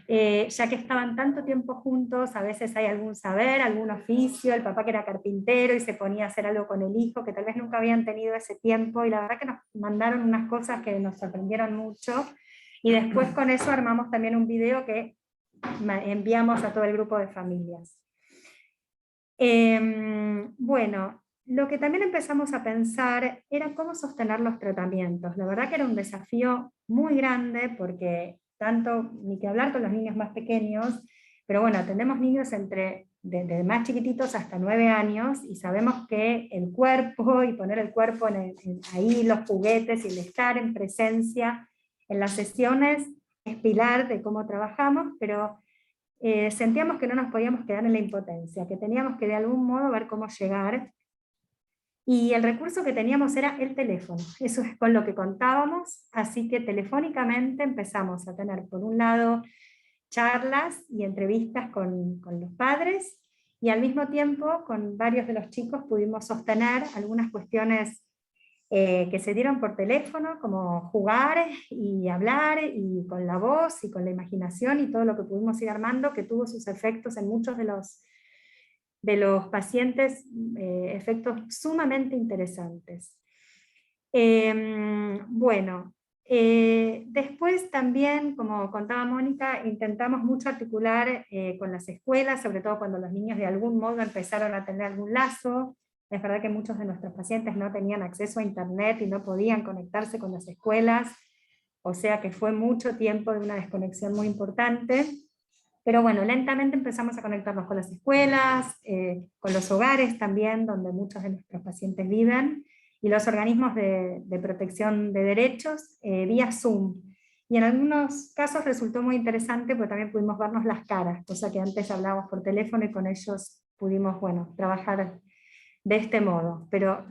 ya que estaban tanto tiempo juntos, a veces hay algún saber, algún oficio, el papá que era carpintero y se ponía a hacer algo con el hijo, que tal vez nunca habían tenido ese tiempo, y la verdad que nos mandaron unas cosas que nos sorprendieron mucho, y después con eso armamos también un video que enviamos a todo el grupo de familias. Bueno, lo que también empezamos a pensar era cómo sostener los tratamientos. La verdad que era un desafío muy grande, porque tanto, ni que hablar con los niños más pequeños, pero bueno, tenemos niños desde más chiquititos hasta 9 años, y sabemos que el cuerpo, y poner el cuerpo ahí, los juguetes, y el estar en presencia en las sesiones, es pilar de cómo trabajamos, pero sentíamos que no nos podíamos quedar en la impotencia, que teníamos que de algún modo ver cómo llegar. Y el recurso que teníamos era el teléfono, eso es con lo que contábamos, así que telefónicamente empezamos a tener, por un lado, charlas y entrevistas con los padres, y al mismo tiempo con varios de los chicos pudimos sostener algunas cuestiones que se dieron por teléfono, como jugar y hablar, y con la voz y con la imaginación y todo lo que pudimos ir armando, que tuvo sus efectos en muchos de los pacientes, efectos sumamente interesantes. Bueno, después también, como contaba Mónica, intentamos mucho articular con las escuelas, sobre todo cuando los niños de algún modo empezaron a tener algún lazo. Es verdad que muchos de nuestros pacientes no tenían acceso a internet y no podían conectarse con las escuelas, o sea que fue mucho tiempo de una desconexión muy importante. Pero bueno, lentamente empezamos a conectarnos con las escuelas, con los hogares también, donde muchos de nuestros pacientes viven, y los organismos de protección de derechos vía Zoom. Y en algunos casos resultó muy interesante porque también pudimos vernos las caras, cosa que antes hablábamos por teléfono y con ellos pudimos, bueno, trabajar de este modo. Pero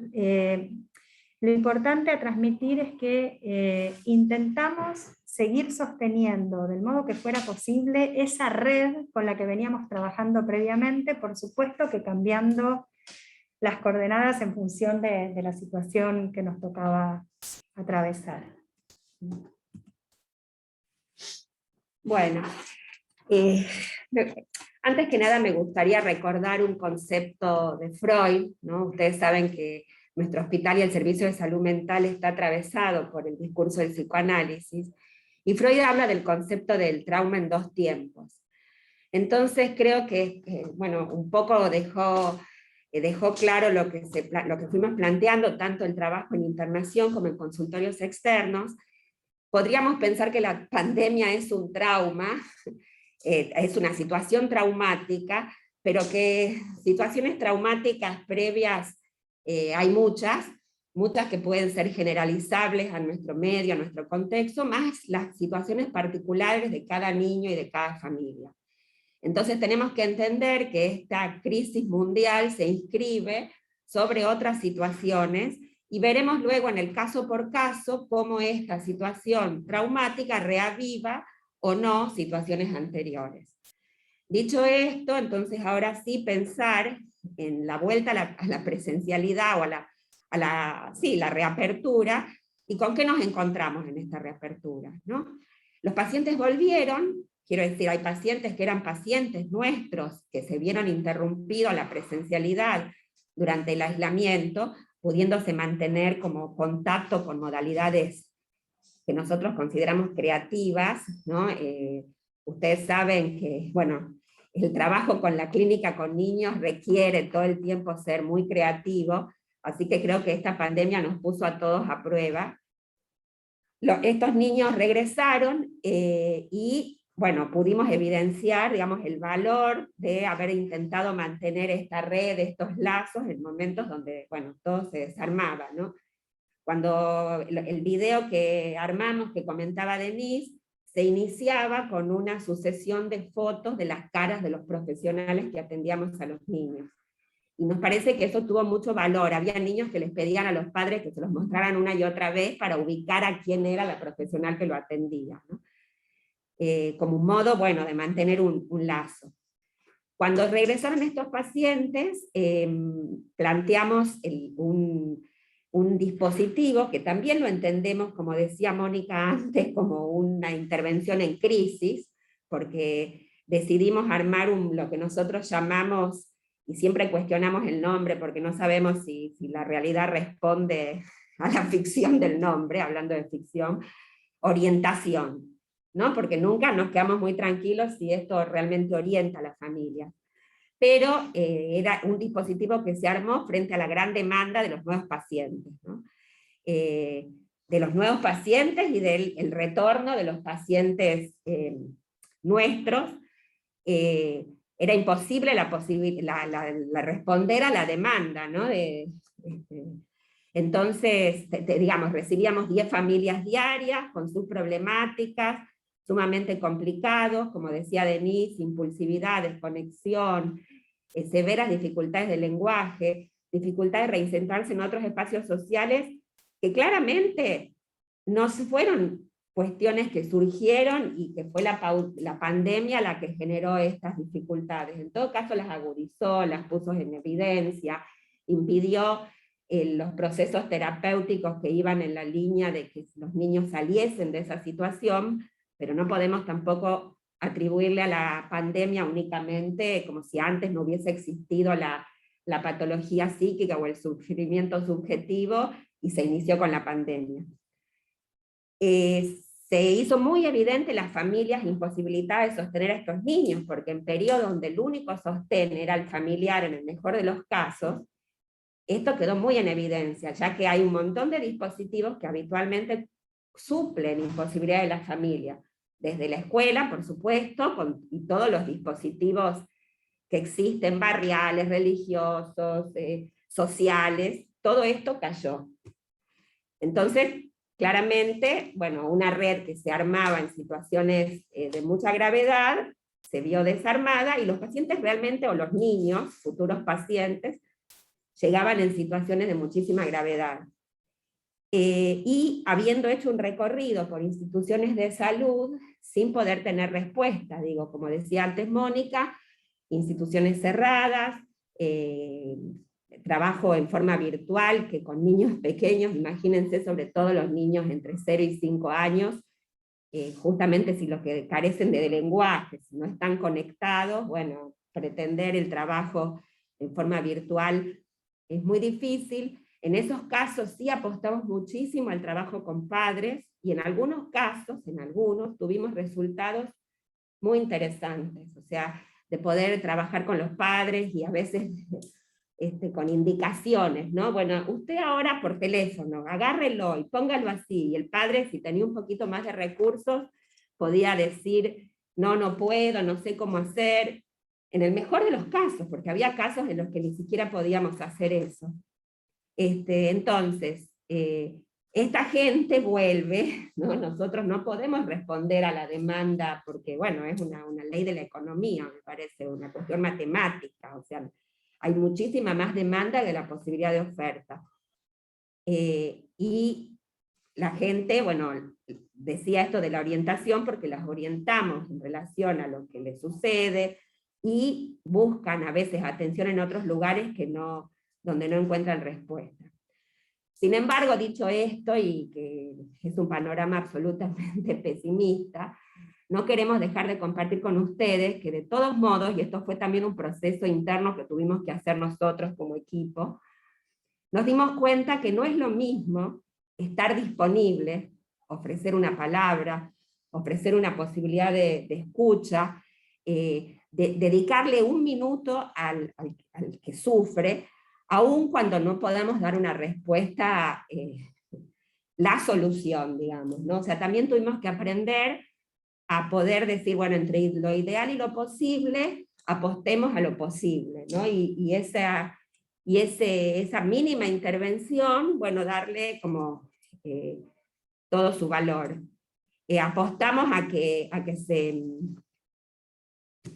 lo importante a transmitir es que intentamos seguir sosteniendo del modo que fuera posible esa red con la que veníamos trabajando previamente, por supuesto que cambiando las coordenadas en función de la situación que nos tocaba atravesar. Bueno, antes que nada me gustaría recordar un concepto de Freud, ¿no? Ustedes saben que nuestro hospital y el servicio de salud mental está atravesado por el discurso del psicoanálisis, y Freud habla del concepto del trauma en 2 tiempos. Entonces creo que, bueno, un poco dejó claro lo que fuimos planteando, tanto el trabajo en internación como en consultorios externos. Podríamos pensar que la pandemia es un trauma, es una situación traumática, pero que situaciones traumáticas previas hay muchas que pueden ser generalizables a nuestro medio, a nuestro contexto, más las situaciones particulares de cada niño y de cada familia. Entonces tenemos que entender que esta crisis mundial se inscribe sobre otras situaciones, y veremos luego en el caso por caso cómo esta situación traumática reaviva o no situaciones anteriores. Dicho esto, entonces ahora sí pensar en la vuelta a la presencialidad o a la reapertura, y con qué nos encontramos en esta reapertura, ¿no? Los pacientes volvieron, quiero decir, hay pacientes que eran pacientes nuestros que se vieron interrumpido la presencialidad durante el aislamiento, pudiéndose mantener como contacto con modalidades que nosotros consideramos creativas, ¿no? Ustedes saben que, bueno, el trabajo con la clínica con niños requiere todo el tiempo ser muy creativo, así que creo que esta pandemia nos puso a todos a prueba. Estos niños regresaron y, bueno, pudimos evidenciar, digamos, el valor de haber intentado mantener esta red, estos lazos, en momentos donde, bueno, todo se desarmaba, ¿no? Cuando el video que armamos, que comentaba Denise, se iniciaba con una sucesión de fotos de las caras de los profesionales que atendíamos a los niños. Y nos parece que eso tuvo mucho valor. Había niños que les pedían a los padres que se los mostraran una y otra vez para ubicar a quién era la profesional que lo atendía, ¿no? Como un modo, bueno, de mantener un lazo. Cuando regresaron estos pacientes, planteamos un dispositivo que también lo entendemos, como decía Mónica antes, como una intervención en crisis, porque decidimos armar lo que nosotros llamamos, y siempre cuestionamos el nombre porque no sabemos si la realidad responde a la ficción del nombre, hablando de ficción, orientación, ¿no? Porque nunca nos quedamos muy tranquilos si esto realmente orienta a la familia. Pero era un dispositivo que se armó frente a la gran demanda de los nuevos pacientes, ¿no? De los nuevos pacientes y del retorno de los pacientes nuestros. Era imposible responder a la demanda, ¿no? Entonces, digamos, recibíamos 10 familias diarias con sus problemáticas, sumamente complicados, como decía Denise, impulsividad, desconexión, severas dificultades de lenguaje, dificultades de reinsertarse en otros espacios sociales que claramente no fueron cuestiones que surgieron y que fue la pandemia la que generó estas dificultades. En todo caso las agudizó, las puso en evidencia, impidió los procesos terapéuticos que iban en la línea de que los niños saliesen de esa situación, pero no podemos tampoco atribuirle a la pandemia únicamente como si antes no hubiese existido la patología psíquica o el sufrimiento subjetivo y se inició con la pandemia. Se hizo muy evidente las familias imposibilitadas de sostener a estos niños, porque en periodos donde el único sostén era el familiar, en el mejor de los casos, esto quedó muy en evidencia, ya que hay un montón de dispositivos que habitualmente suplen imposibilidades de las familias, desde la escuela, por supuesto, y todos los dispositivos que existen, barriales, religiosos, sociales, todo esto cayó. Entonces, claramente, bueno, una red que se armaba en situaciones de mucha gravedad, se vio desarmada, y los pacientes realmente, o los niños, futuros pacientes, llegaban en situaciones de muchísima gravedad. Y habiendo hecho un recorrido por instituciones de salud, sin poder tener respuesta, digo, como decía antes Mónica, instituciones cerradas, trabajo en forma virtual, que con niños pequeños, imagínense sobre todo los niños entre 0 y 5 años, justamente si los que carecen de lenguaje, si no están conectados, bueno, pretender el trabajo en forma virtual es muy difícil. En esos casos sí apostamos muchísimo al trabajo con padres, y en algunos casos, tuvimos resultados muy interesantes, o sea, de poder trabajar con los padres, y a veces con indicaciones, ¿no? Bueno, usted ahora por teléfono, agárrelo y póngalo así, y el padre, si tenía un poquito más de recursos, podía decir, no, no puedo, no sé cómo hacer, en el mejor de los casos, porque había casos en los que ni siquiera podíamos hacer eso. Entonces, esta gente vuelve, ¿no? Nosotros no podemos responder a la demanda, porque bueno, es una ley de la economía, me parece, una cuestión matemática, o sea, hay muchísima más demanda que la posibilidad de oferta. Y la gente, bueno, decía esto de la orientación, porque las orientamos en relación a lo que les sucede, y buscan a veces atención en otros lugares donde no encuentran respuesta. Sin embargo, dicho esto, y que es un panorama absolutamente pesimista, no queremos dejar de compartir con ustedes que de todos modos, y esto fue también un proceso interno que tuvimos que hacer nosotros como equipo, nos dimos cuenta que no es lo mismo estar disponible, ofrecer una palabra, ofrecer una posibilidad de escucha, dedicarle un minuto al que sufre, aun cuando no podamos dar una respuesta, la solución, digamos, ¿no? O sea, también tuvimos que aprender a poder decir, bueno, entre lo ideal y lo posible, apostemos a lo posible, ¿no? Y esa mínima intervención, bueno, darle como todo su valor. Apostamos a que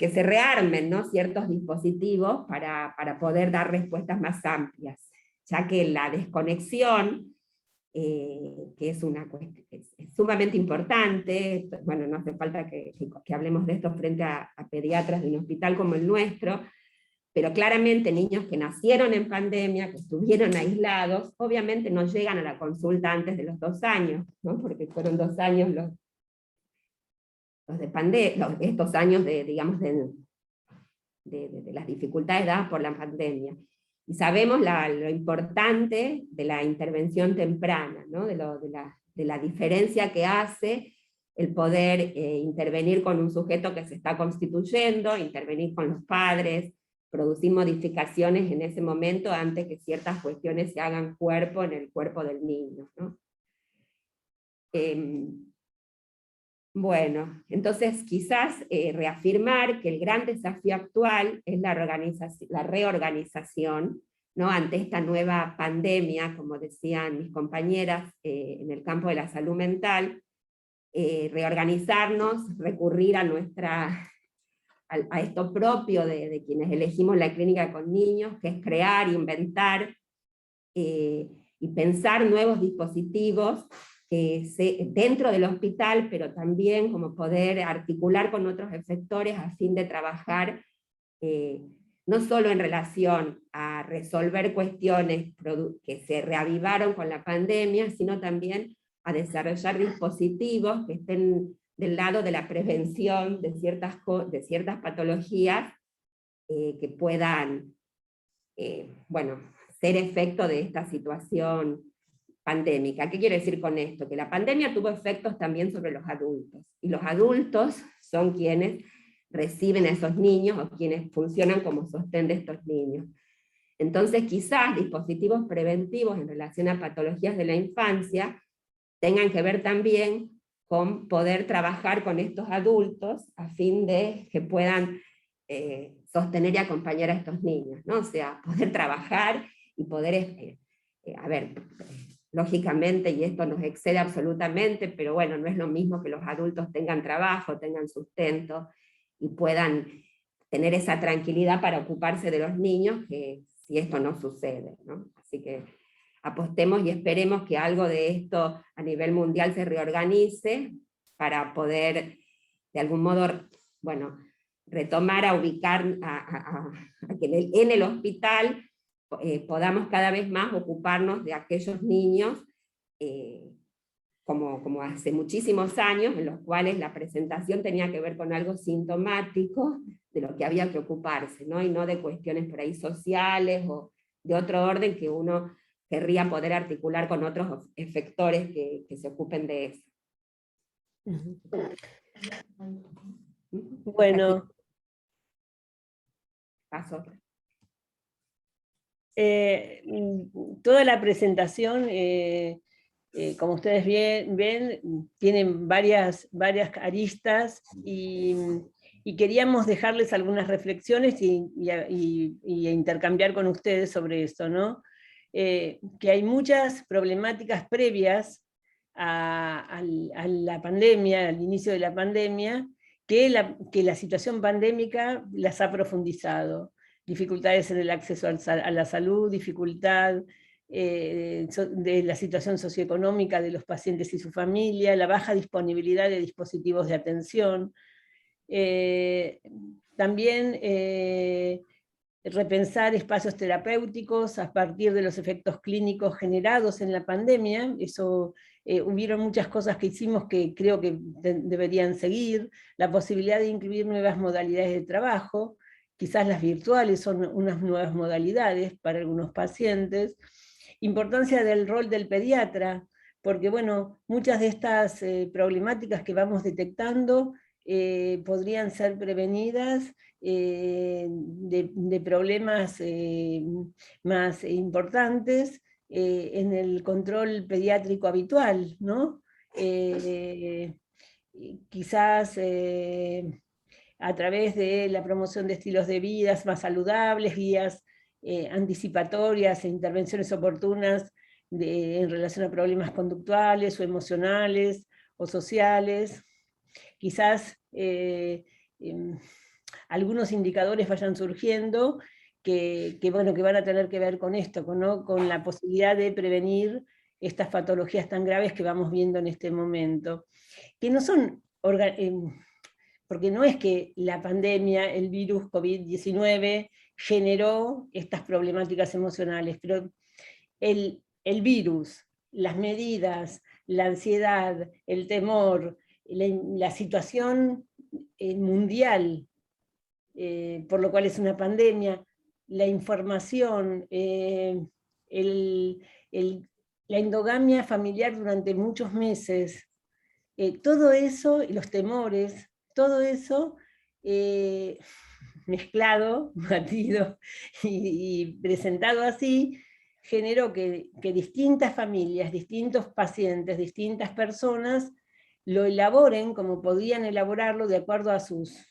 se rearmen, ¿no? Ciertos dispositivos para poder dar respuestas más amplias, ya que la desconexión, que es una cuestión es sumamente importante, bueno, no hace falta que hablemos de esto frente a pediatras de un hospital como el nuestro, pero claramente niños que nacieron en pandemia, que estuvieron aislados, obviamente no llegan a la consulta antes de los 2 años, ¿no? Porque fueron 2 años los de pandemia, estos años digamos, de las dificultades dadas por la pandemia. Y sabemos lo importante de la intervención temprana, ¿no? de la diferencia que hace el poder intervenir con un sujeto que se está constituyendo, intervenir con los padres, producir modificaciones en ese momento antes que ciertas cuestiones se hagan cuerpo en el cuerpo del niño, ¿no? Bueno, entonces quizás reafirmar que el gran desafío actual es la reorganización, ¿no? Ante esta nueva pandemia, como decían mis compañeras, en el campo de la salud mental, reorganizarnos, recurrir a esto propio de quienes elegimos la clínica con niños, que es crear, inventar, y pensar nuevos dispositivos dentro del hospital, pero también como poder articular con otros efectores a fin de trabajar no solo en relación a resolver cuestiones que se reavivaron con la pandemia, sino también a desarrollar dispositivos que estén del lado de la prevención de ciertas patologías que puedan ser efecto de esta situación pandémica. ¿Qué quiere decir con esto? Que la pandemia tuvo efectos también sobre los adultos, y los adultos son quienes reciben a esos niños o quienes funcionan como sostén de estos niños. Entonces quizás dispositivos preventivos en relación a patologías de la infancia tengan que ver también con poder trabajar con estos adultos a fin de que puedan sostener y acompañar a estos niños, ¿no? O sea, poder trabajar y poder, lógicamente, y esto nos excede absolutamente, pero bueno, no es lo mismo que los adultos tengan trabajo, tengan sustento, y puedan tener esa tranquilidad para ocuparse de los niños, que si esto no sucede, ¿no? Así que apostemos y esperemos que algo de esto a nivel mundial se reorganice para poder, de algún modo, retomar a ubicar a que en el hospital podamos cada vez más ocuparnos de aquellos niños como hace muchísimos años, en los cuales la presentación tenía que ver con algo sintomático de lo que había que ocuparse, ¿no? Y no de cuestiones por ahí sociales o de otro orden que uno querría poder articular con otros efectores que se ocupen de eso. Bueno. Paso. Toda la presentación, como ustedes ven, tienen varias aristas, y queríamos dejarles algunas reflexiones y intercambiar con ustedes sobre eso, ¿no? Que hay muchas problemáticas previas a la pandemia, al inicio de la pandemia, que la situación pandémica las ha profundizado. Dificultades en el acceso a la salud, dificultad de la situación socioeconómica de los pacientes y su familia, la baja disponibilidad de dispositivos de atención, también repensar espacios terapéuticos a partir de los efectos clínicos generados en la pandemia. Eso, hubieron muchas cosas que hicimos que creo que deberían seguir, la posibilidad de incluir nuevas modalidades de trabajo, quizás las virtuales son unas nuevas modalidades para algunos pacientes, importancia del rol del pediatra, porque bueno, muchas de estas problemáticas que vamos detectando podrían ser prevenidas de problemas más importantes en el control pediátrico habitual, ¿no? Quizás a través de la promoción de estilos de vida más saludables, guías anticipatorias e intervenciones oportunas en relación a problemas conductuales o emocionales o sociales. Quizás algunos indicadores vayan surgiendo que van a tener que ver con esto, ¿no? Con la posibilidad de prevenir estas patologías tan graves que vamos viendo en este momento. Que no son, porque no es que la pandemia, el virus COVID-19, generó estas problemáticas emocionales, pero el virus, las medidas, la ansiedad, el temor, la situación mundial, por lo cual es una pandemia, la información, la endogamia familiar durante muchos meses, todo eso, y los temores, todo eso mezclado, batido y presentado así, generó que distintas familias, distintos pacientes, distintas personas lo elaboren como podían elaborarlo de acuerdo a sus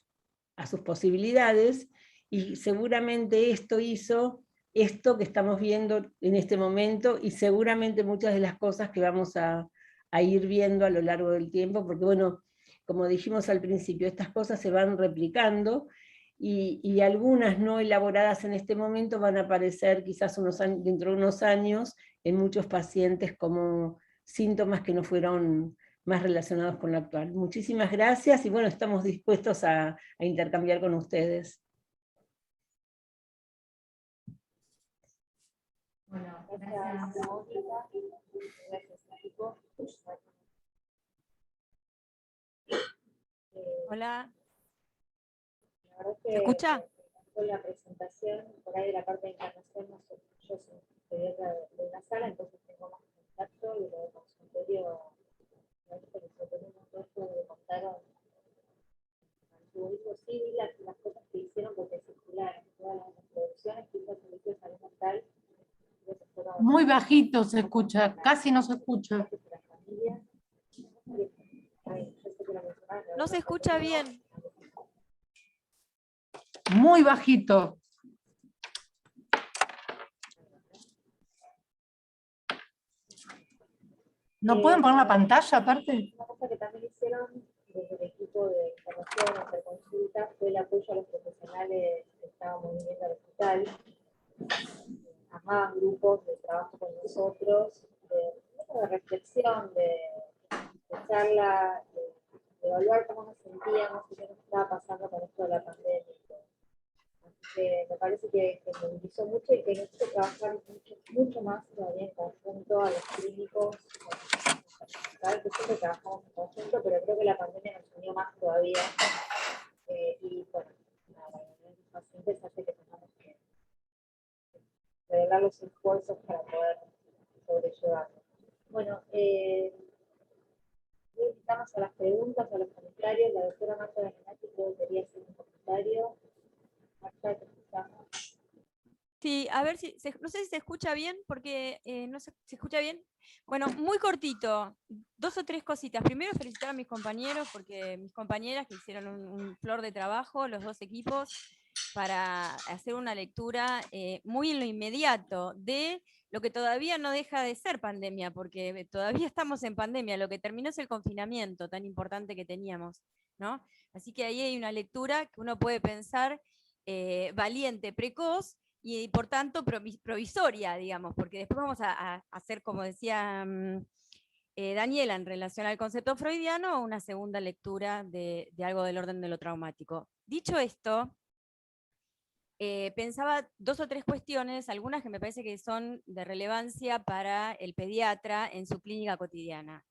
posibilidades, y seguramente esto hizo esto que estamos viendo en este momento, y seguramente muchas de las cosas que vamos a ir viendo a lo largo del tiempo, porque bueno, como dijimos al principio, estas cosas se van replicando, y algunas no elaboradas en este momento van a aparecer quizás dentro de unos años en muchos pacientes como síntomas que no fueron más relacionados con lo actual. Muchísimas gracias y bueno, estamos dispuestos a intercambiar con ustedes. Bueno, gracias Mónica, gracias equipo. Hola, La verdad ¿se que escucha? con la presentación, por ahí de la parte de encarnación, yo soy pediatra de una sala, entonces tengo más contacto y lo de consultorio, la verdad que me sorprendió mucho esto de contaron. Sí, vi las cosas que hicieron porque circularon, todas las producciones que hizo el Servicio de Salud Mental. Muy bajito se escucha, casi no se escucha. No se escucha bien. Muy bajito. ¿No pueden poner la pantalla aparte? Una cosa que también hicieron desde el equipo de información, interconsulta, fue el apoyo a los profesionales que estábamos viviendo al hospital. Armaban grupos de trabajo con nosotros, de reflexión, de charla, de evaluar cómo nos sentíamos y qué nos estaba pasando con esto de la pandemia. Así que me parece que me movilizó mucho y que necesito trabajar mucho más todavía en conjunto a los clínicos. Sabes que siempre trabajamos en conjunto, pero creo que la pandemia nos unió más todavía. Y bueno, los pacientes hace que tengamos que revelar los esfuerzos para poder sobrellevarlo. Bueno, invitamos a las preguntas, a los comentarios. La doctora Marta Benenati quería hacer un comentario. Marta, te escuchamos. Sí, a ver si, no sé si se escucha bien, porque no se escucha bien. Bueno, muy cortito, 2 o 3 cositas. Primero felicitar a mis compañeros, porque mis compañeras que hicieron un flor de trabajo, los 2 equipos, para hacer una lectura muy en lo inmediato de lo que todavía no deja de ser pandemia, porque todavía estamos en pandemia, lo que terminó es el confinamiento tan importante que teníamos, ¿no? Así que ahí hay una lectura que uno puede pensar valiente, precoz, y por tanto provisoria, digamos, porque después vamos a hacer, como decía Daniela, en relación al concepto freudiano, una segunda lectura de algo del orden de lo traumático. Dicho esto, pensaba 2 o 3 cuestiones, algunas que me parece que son de relevancia para el pediatra en su clínica cotidiana.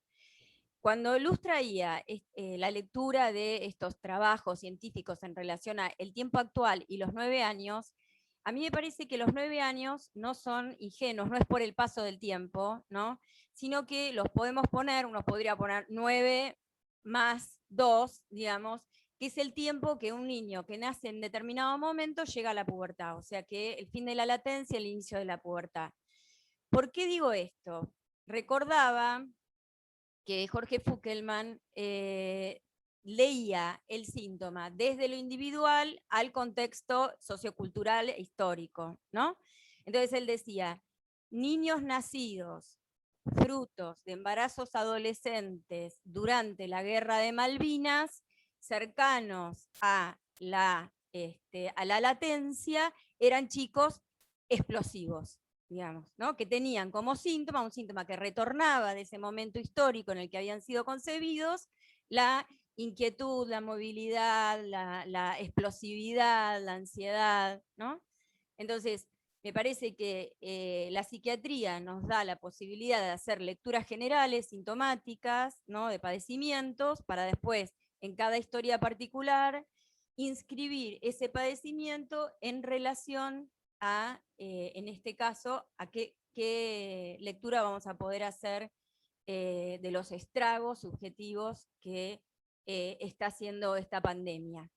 Cuando Luz traía la lectura de estos trabajos científicos en relación al tiempo actual y los 9 años, a mí me parece que los 9 años no son ingenuos, no es por el paso del tiempo, ¿no? Sino que los podemos poner, uno podría poner 9 más 2, digamos, que es el tiempo que un niño que nace en determinado momento llega a la pubertad, o sea que el fin de la latencia, el inicio de la pubertad. ¿Por qué digo esto? Recordaba que Jorge Fuckelman leía el síntoma desde lo individual al contexto sociocultural e histórico, ¿no? Entonces él decía, niños nacidos frutos de embarazos adolescentes durante la Guerra de Malvinas, cercanos a la latencia, eran chicos explosivos, digamos, ¿no? Que tenían como síntoma, un síntoma que retornaba de ese momento histórico en el que habían sido concebidos, la inquietud, la movilidad, la explosividad, la ansiedad, ¿no? Entonces, me parece que la psiquiatría nos da la posibilidad de hacer lecturas generales, sintomáticas, ¿no? De padecimientos, para después, en cada historia particular, inscribir ese padecimiento en relación a, en este caso, a qué lectura vamos a poder hacer de los estragos subjetivos que está haciendo esta pandemia.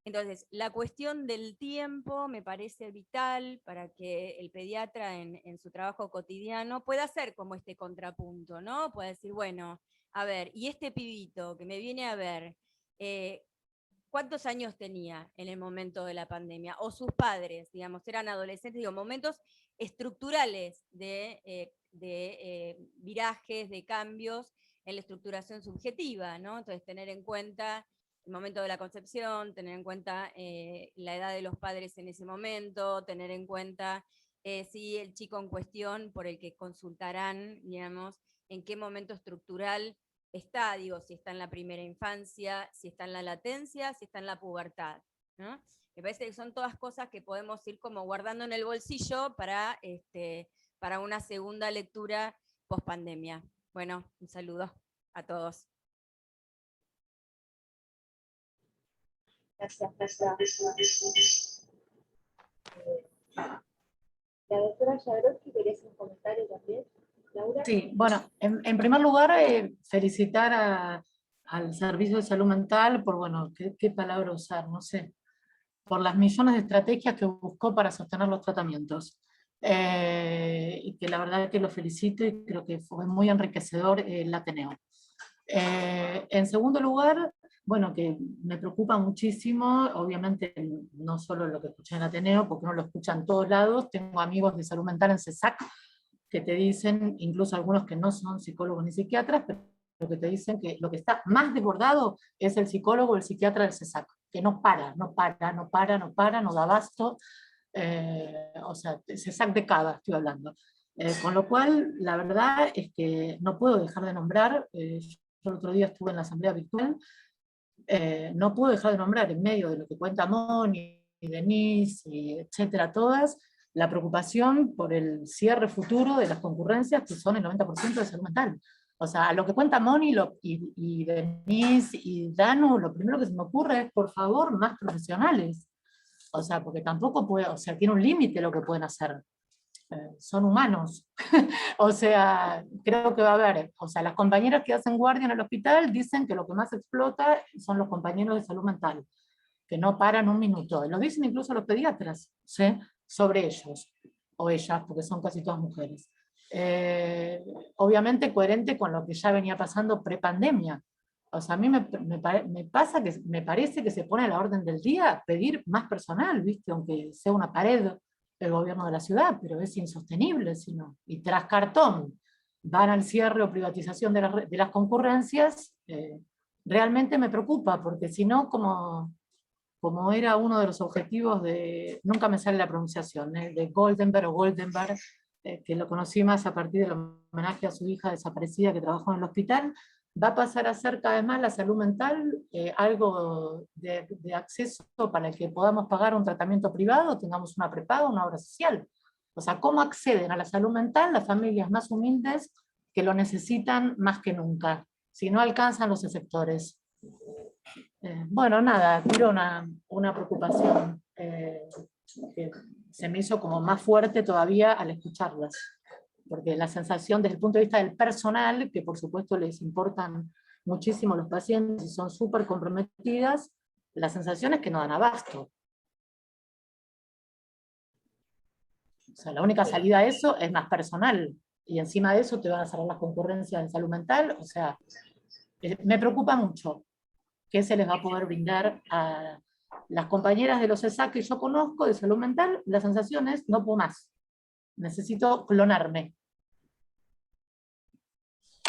Entonces, la cuestión del tiempo me parece vital para que el pediatra en su trabajo cotidiano pueda hacer como este contrapunto, ¿no? Pueda decir, bueno, a ver, y este pibito que me viene a ver, ¿cuántos años tenía en el momento de la pandemia? O sus padres, digamos, eran adolescentes, digo, momentos estructurales de virajes, de cambios en la estructuración subjetiva, ¿no? Entonces, tener en cuenta el momento de la concepción, tener en cuenta la edad de los padres en ese momento, tener en cuenta si el chico en cuestión por el que consultarán, digamos, en qué momento estructural está, digo, si está en la primera infancia, si está en la latencia, si está en la pubertad, ¿no? Me parece que son todas cosas que podemos ir como guardando en el bolsillo para una segunda lectura post pandemia. Bueno, un saludo a todos. Gracias. La doctora Jagroski, ¿quería hacer un comentario también? Laura. Sí, bueno, en primer lugar, felicitar al Servicio de Salud Mental por, bueno, qué palabra usar, no sé, por las millones de estrategias que buscó para sostener los tratamientos. Y que la verdad que lo felicito y creo que fue muy enriquecedor el Ateneo. En segundo lugar, bueno, que me preocupa muchísimo, obviamente no solo lo que escuché en Ateneo, porque uno lo escucha en todos lados, tengo amigos de salud mental en CESAC que te dicen, incluso algunos que no son psicólogos ni psiquiatras, pero que te dicen que lo que está más desbordado es el psicólogo o el psiquiatra del CESAC, que no da abasto, o sea, CESAC de cada estoy hablando. Con lo cual, la verdad es que no puedo dejar de nombrar, yo el otro día estuve en la asamblea virtual, no puedo dejar de nombrar en medio de lo que cuenta Moni, y Denise, y etcétera, todas, la preocupación por el cierre futuro de las concurrencias, que son el 90% de salud mental. O sea, a lo que cuenta Moni y Denise y Danu, lo primero que se me ocurre es, por favor, más profesionales. O sea, porque tampoco puede, o sea, tiene un límite lo que pueden hacer. Son humanos. O sea, creo que va a haber, o sea, las compañeras que hacen guardia en el hospital dicen que lo que más explota son los compañeros de salud mental, que no paran un minuto. Lo dicen incluso los pediatras, ¿sí? Sobre ellos, o ellas, porque son casi todas mujeres. Obviamente coherente con lo que ya venía pasando prepandemia. O sea, a mí pasa que me parece que se pone a la orden del día pedir más personal, ¿viste? Aunque sea una pared el gobierno de la ciudad, pero es insostenible, sino. Y tras cartón van al cierre o privatización de las concurrencias, realmente me preocupa, porque si no, como era uno de los objetivos de, nunca me sale la pronunciación, de Goldenberg, que lo conocí más a partir del homenaje a su hija desaparecida que trabajó en el hospital, va a pasar a ser cada vez más la salud mental algo de acceso para el que podamos pagar un tratamiento privado, tengamos una prepaga, una obra social. O sea, ¿cómo acceden a la salud mental las familias más humildes que lo necesitan más que nunca, si no alcanzan los efectores? Bueno, nada, tiro una preocupación que se me hizo como más fuerte todavía al escucharlas. Porque la sensación desde el punto de vista del personal, que por supuesto les importan muchísimo los pacientes y son súper comprometidas, la sensación es que no dan abasto. O sea, la única salida a eso es más personal, y encima de eso te van a cerrar las concurrencias en salud mental. O sea, me preocupa mucho qué se les va a poder brindar a las compañeras de los ESAC que yo conozco de salud mental. La sensación es, no puedo más, necesito clonarme.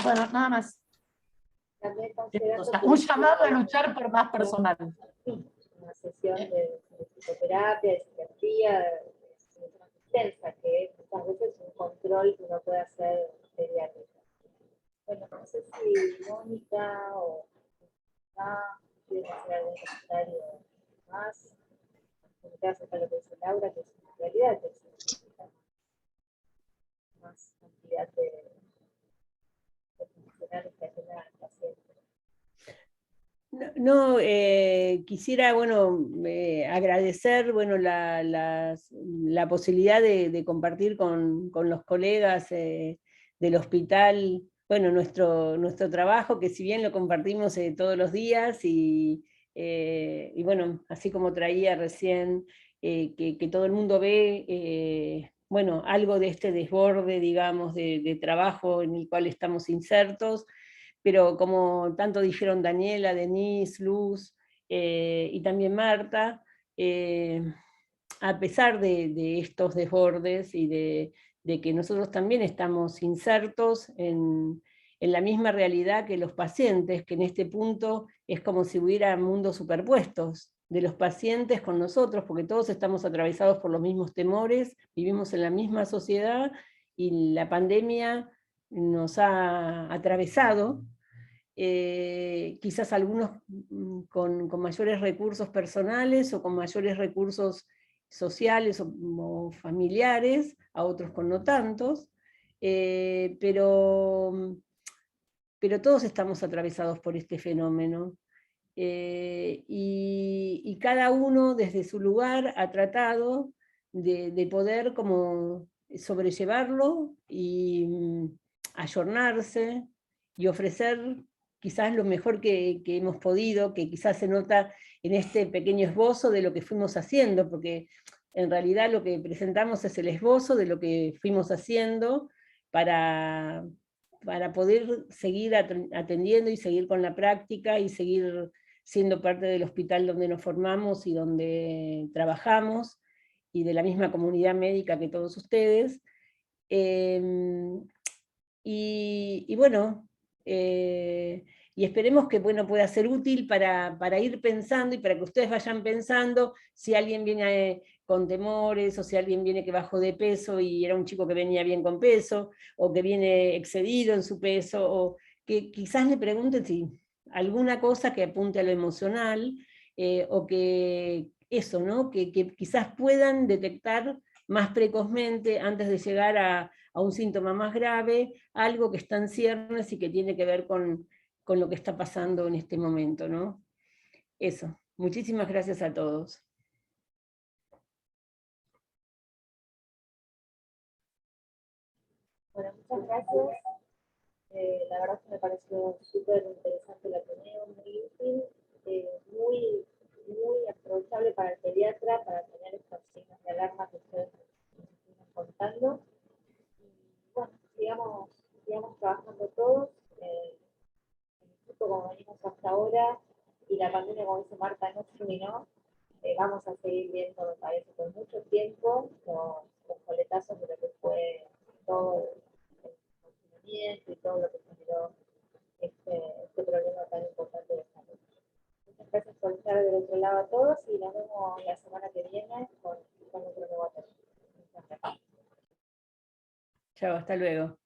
Bueno, nada más. O sea, un llamado a luchar por más personal. Una sesión de psicoterapia, de psiquiatría, una asistencia, que muchas veces es un control que uno puede hacer pediátrico. Bueno, no sé si Mónica o quieren hacer algún comentario más. Comentar acerca de lo que dice Laura, que es una realidad, que se necesita más cantidad de profesionales que atiendan al paciente. No, quisiera, bueno, agradecer, bueno, la posibilidad de compartir con los colegas del hospital, bueno, nuestro trabajo, que si bien lo compartimos todos los días, y bueno, así como traía recién, que todo el mundo ve, bueno, algo de este desborde, digamos, de trabajo en el cual estamos insertos, pero como tanto dijeron Daniela, Denise, Luz y también Marta, a pesar de estos desbordes y de que nosotros también estamos insertos en la misma realidad que los pacientes, que en este punto es como si hubiera mundos superpuestos, los pacientes con nosotros, porque todos estamos atravesados por los mismos temores, vivimos en la misma sociedad y la pandemia nos ha atravesado, quizás algunos con mayores recursos personales o con mayores recursos sociales o familiares, a otros con no tantos, pero todos estamos atravesados por este fenómeno. Y cada uno desde su lugar ha tratado de poder como sobrellevarlo y ayornarse y ofrecer quizás lo mejor que hemos podido, que quizás se nota en este pequeño esbozo de lo que fuimos haciendo, porque en realidad lo que presentamos es el esbozo de lo que fuimos haciendo para poder seguir atendiendo y seguir con la práctica y seguir siendo parte del hospital donde nos formamos y donde trabajamos, y de la misma comunidad médica que todos ustedes. Y bueno, y esperemos que pueda ser útil para ir pensando y para que ustedes vayan pensando si alguien viene con temores, o si alguien viene que bajó de peso y era un chico que venía bien con peso, o que viene excedido en su peso, o que quizás le pregunten si alguna cosa que apunte a lo emocional, o que eso, ¿no? Que quizás puedan detectar más precozmente, antes de llegar a un síntoma más grave, algo que está en ciernes y que tiene que ver con lo que está pasando en este momento, ¿no? Eso. Muchísimas gracias a todos. Bueno, muchas gracias. La verdad que me pareció súper interesante la reunión, muy útil, muy aprovechable para el pediatra, para tener estos signos de alarma que ustedes nos están contando. Y bueno, sigamos trabajando todos, en equipo como venimos hasta ahora, y la pandemia, como dice Marta, no terminó. Vamos a seguir viendo, me parece, por mucho tiempo los coletazos de lo que fue todo el confinamiento y todo lo que generó este problema tan importante de salud. Muchas gracias por estar del otro lado a todos y nos vemos la semana que viene con otro nuevo tema. Muchas gracias. Chao, hasta luego.